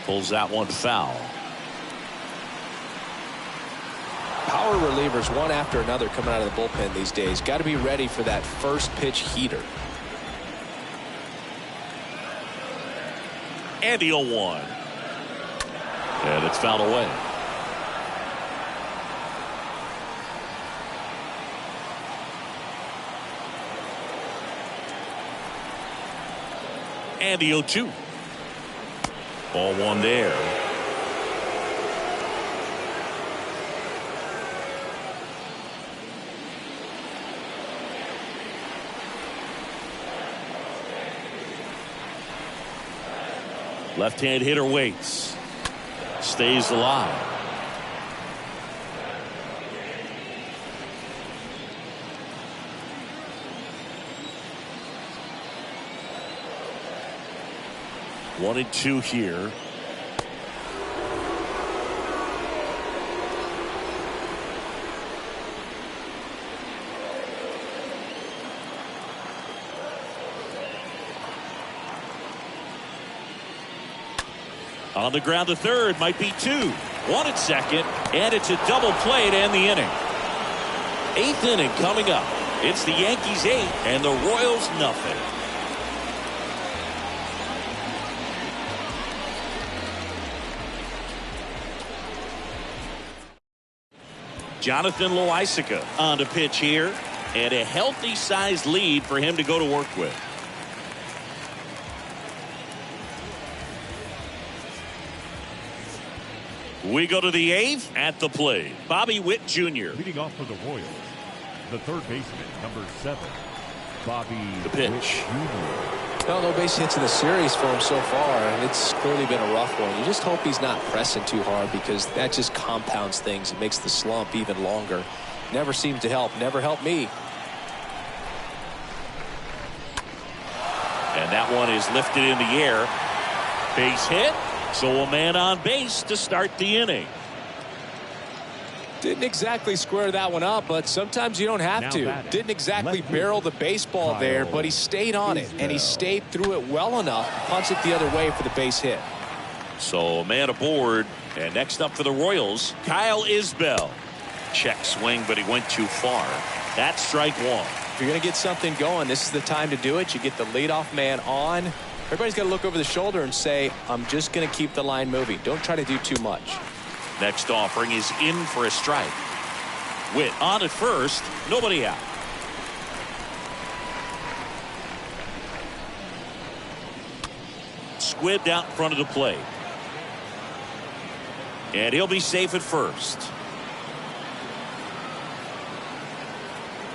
Pulls that one foul. Power relievers one after another coming out of the bullpen these days. Got to be ready for that first pitch heater. And the 0-1. And it's fouled away. And the 0-2. Ball one there. Left-hand hitter waits. stays alive. One and two here. On the ground to third, might be two. One at second, and it's a double play to end the inning. Eighth inning coming up. It's the Yankees 8 and the Royals nothing. Jonathan Loaisiga on the pitch here, and a healthy sized lead for him to go to work with. We go to the eighth. At the plate, Bobby Witt Jr. Leading off for the Royals, the third baseman, number 7, Bobby pitch. Witt Jr. Well, no base hits in the series for him so far, and it's clearly been a rough one. You just hope he's not pressing too hard, because that just compounds things. It makes the slump even longer. Never seems to help. Never helped me. And that one is lifted in the air. Base hit. So a man on base to start the inning. Didn't exactly square that one up, but sometimes you don't have to. Didn't exactly barrel the baseball there, but he stayed on it, and he stayed through it well enough to punch it the other way for the base hit. So a man aboard, and next up for the Royals, Kyle Isbell. Check swing, but he went too far. That's strike one. If you're going to get something going, this is the time to do it. You get the leadoff man on. Everybody's got to look over the shoulder and say, I'm just going to keep the line moving. Don't try to do too much. Next offering is in for a strike. Witt on at first, nobody out. Squibbed out in front of the plate. And he'll be safe at first.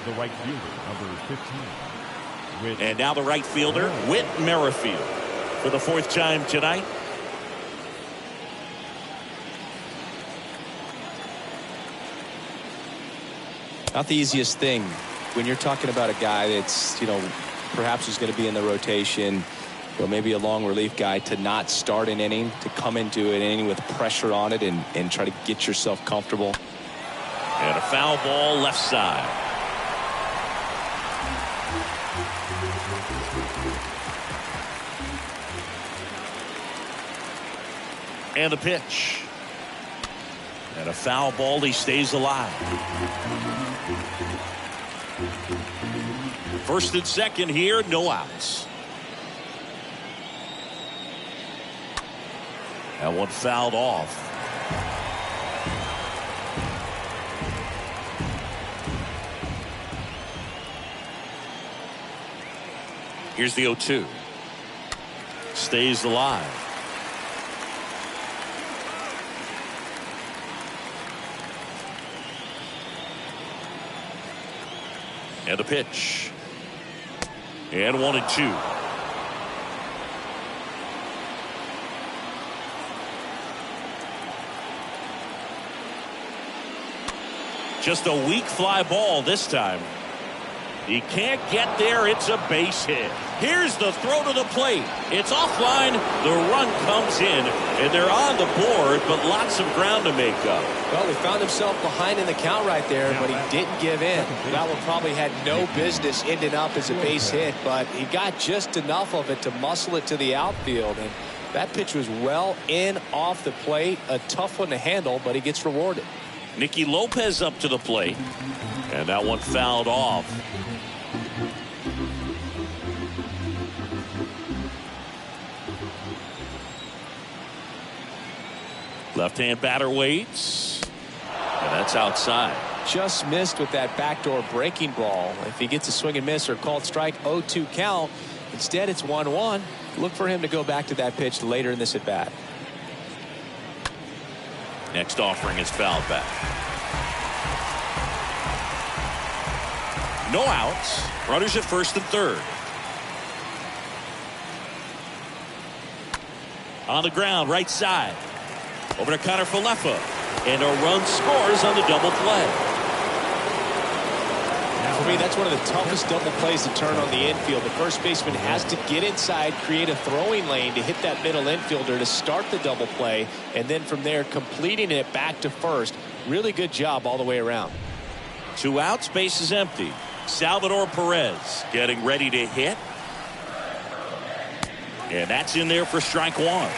The right fielder, number 15. And now the right fielder, Whit Merrifield, for the fourth time tonight. Not the easiest thing when you're talking about a guy that's, perhaps is going to be in the rotation, or maybe a long relief guy, to not start an inning, to come into an inning with pressure on it and try to get yourself comfortable. And a foul ball left side. And a pitch. And a foul ball. He stays alive. First and second here, no outs. That one fouled off. Here's the 0-2. Stays alive. And a pitch. And 1-2. Just a weak fly ball this time. He can't get there. It's a base hit. Here's the throw to the plate. It's offline. The run comes in, and they're on the board, but lots of ground to make up. Well, he found himself behind in the count right there, but he didn't give in. That one probably had no business ending up as a base hit, but he got just enough of it to muscle it to the outfield. And that pitch was well in off the plate. A tough one to handle, but he gets rewarded. Nicky Lopez up to the plate, and that one fouled off. Left-hand batter waits, and that's outside. Just missed with that backdoor breaking ball. If he gets a swing and miss or called strike, 0-2 count. Instead, it's 1-1. Look for him to go back to that pitch later in this at-bat. Next offering is fouled back. No outs. Runners at first and third. On the ground, right side. Over to Connor Falefa. And a run scores on the double play. For me, that's one of the toughest double plays to turn on the infield. The first baseman has to get inside, create a throwing lane to hit that middle infielder to start the double play, and then from there completing it back to first. Really good job all the way around. 2 outs, base is empty. Salvador Perez getting ready to hit. And that's in there for strike 1.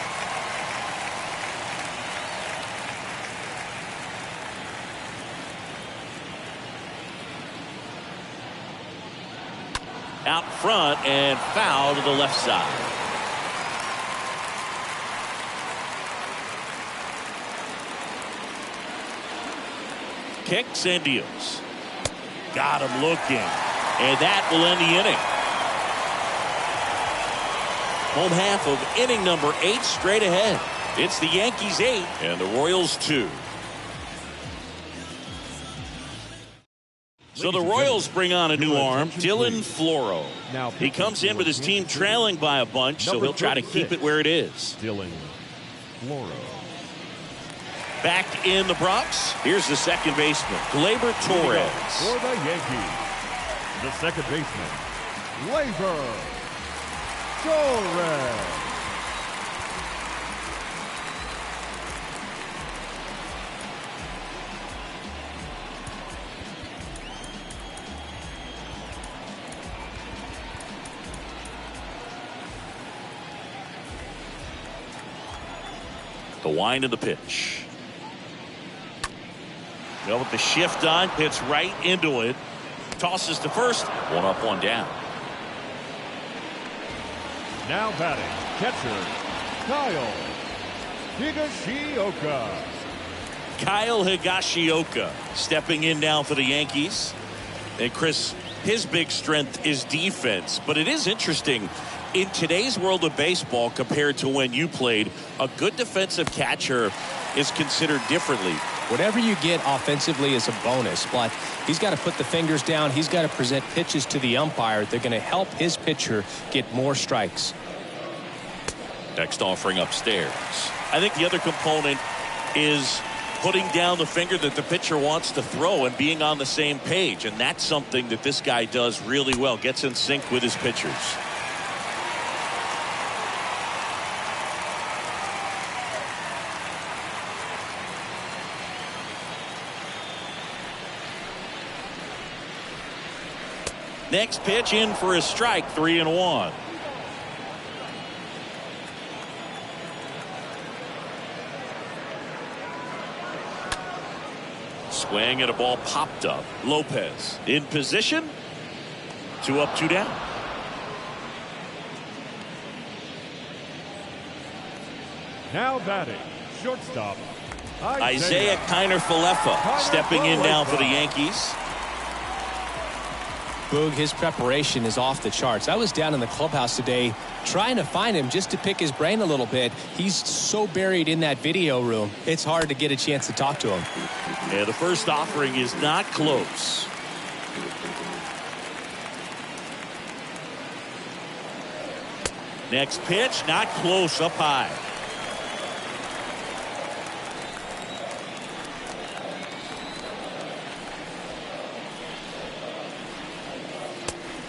Out front and foul to the left side. Kicks and deals. Got him looking. And that will end the inning. Home half of inning number 8 straight ahead. It's the Yankees 8 and the Royals 2. So the Royals bring on a new arm, Dylan Floro. He comes in with his team trailing by a bunch, so he'll try to keep it where it is. Dylan Floro. Back in the Bronx, here's the second baseman, Gleyber Torres. For the Yankees, the second baseman, Gleyber Torres. The wind of the pitch. Well, with the shift on, hits right into it. Tosses to first. 1 up, 1 down. Now batting, catcher, Kyle Higashioka. Kyle Higashioka stepping in now for the Yankees. And Chris, his big strength is defense. But it is interesting. In today's world of baseball, compared to when you played, a good defensive catcher is considered differently. Whatever you get offensively is a bonus, but he's got to put the fingers down. He's got to present pitches to the umpire. They're going to help his pitcher get more strikes. Next offering upstairs. I think the other component is putting down the finger that the pitcher wants to throw and being on the same page. And that's something that this guy does really well. Gets in sync with his pitchers. Next pitch in for a strike, 3-1. Swing and a ball popped up. Lopez in position. 2 up, 2 down. Now batting, shortstop, Isaiah Kiner Falefa stepping in now for the Yankees. Boog, his preparation is off the charts. I was down in the clubhouse today trying to find him just to pick his brain a little bit. He's so buried in that video room, it's hard to get a chance to talk to him. Yeah, the first offering is not close. Next pitch, not close, up high.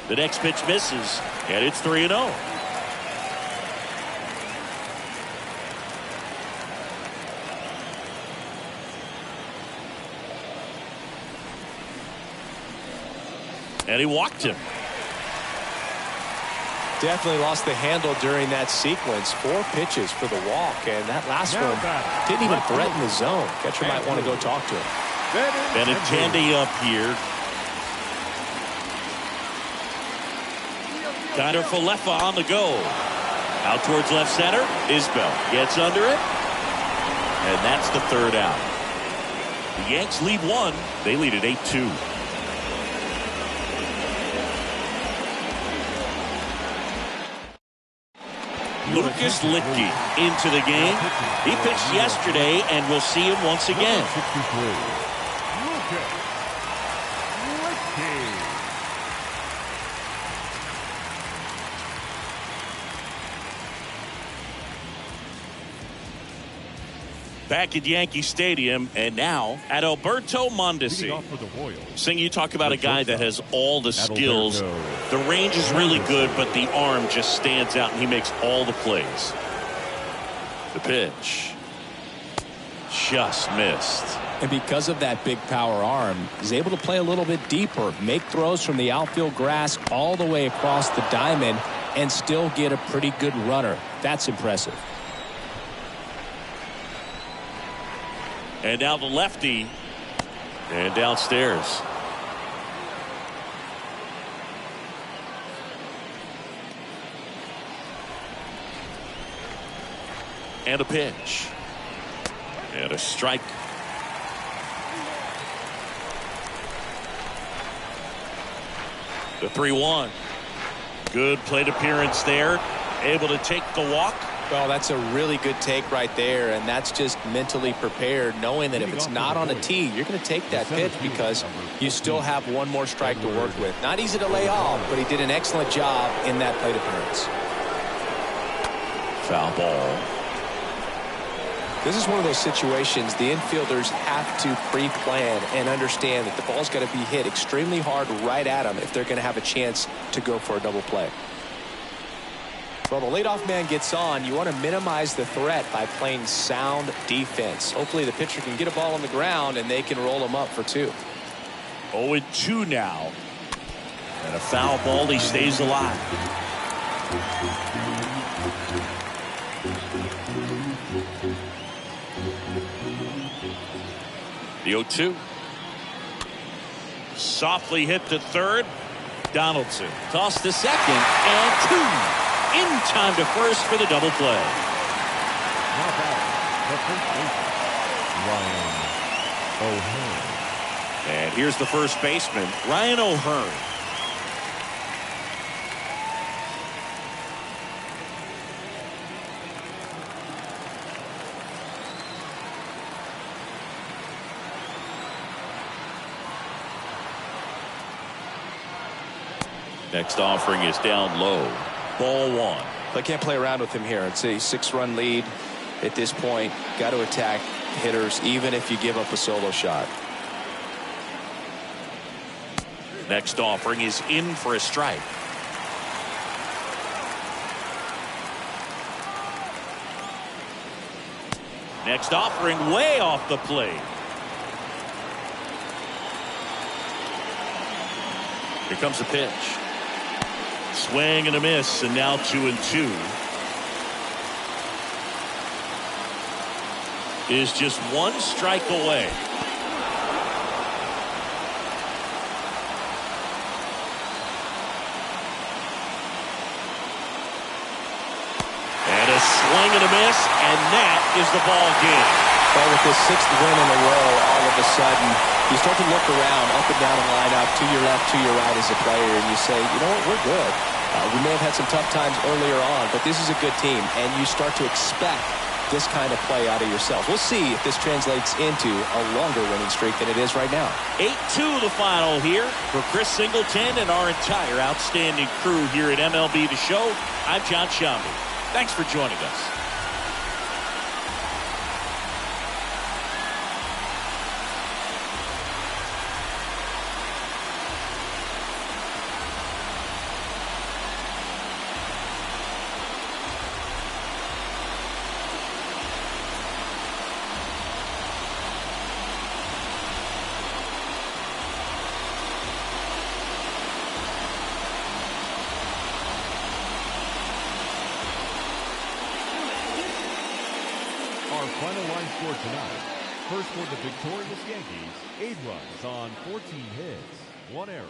The next pitch misses, and it's 3-0. And he walked him. Definitely lost the handle during that sequence. 4 pitches for the walk, and that last one didn't even threaten the zone. Catcher might want to go talk to him. Benintendi up here. Connor Falefa on the go. Out towards left center. Isbell gets under it. And that's the 3rd out. The Yanks lead 1. They lead at 8-2. Lucas Litke into the game. He pitched yesterday, and we'll see him once again. Back at Yankee Stadium, and now at Alberto Mondesi. Off for the Royals. Sing, you talk about a guy that has all the skills. The range is really good, but the arm just stands out, and he makes all the plays. The pitch. Just missed. And because of that big power arm, he's able to play a little bit deeper, make throws from the outfield grass all the way across the diamond, and still get a pretty good runner. That's impressive. And now the lefty. And downstairs. And a pitch. And a strike. The 3-1. Good plate appearance there. Able to take the walk. Well, that's a really good take right there, and that's just mentally prepared, knowing that if it's not on a tee, you're going to take that pitch because you still have one more strike to work with. Not easy to lay off, but he did an excellent job in that plate appearance. Foul ball. This is one of those situations the infielders have to pre-plan and understand that the ball's got to be hit extremely hard right at them if they're going to have a chance to go for a double play. Well, the leadoff man gets on. You want to minimize the threat by playing sound defense. Hopefully the pitcher can get a ball on the ground and they can roll him up for 2. 0-2 now. And a foul ball. He stays alive. The 0-2. Softly hit to third. Donaldson tossed to second and 2. In time to first for the double play. Now batting, the first baseman, Ryan O'Hearn. And here's the first baseman, Ryan O'Hearn. Next offering is down low. Ball 1. They can't play around with him here. It's a 6-run lead at this point. Got to attack hitters even if you give up a solo shot. Next offering is in for a strike. Next offering way off the plate. Here comes the pitch. Swing and a miss, and now 2-2. Is just one strike away. And a swing and a miss, and that is the ball game. Well, with this 6th win in a row, all of a sudden, you start to look around, up and down the lineup, to your left, to your right as a player, and you say, you know what, we're good. We may have had some tough times earlier on, but this is a good team, and you start to expect this kind of play out of yourself. We'll see if this translates into a longer winning streak than it is right now. 8-2 the final here for Chris Singleton and our entire outstanding crew here at MLB The Show. I'm John Shambi. Thanks for joining us. Final line score tonight. First for the victorious Yankees, 8 runs on 14 hits, 1 error.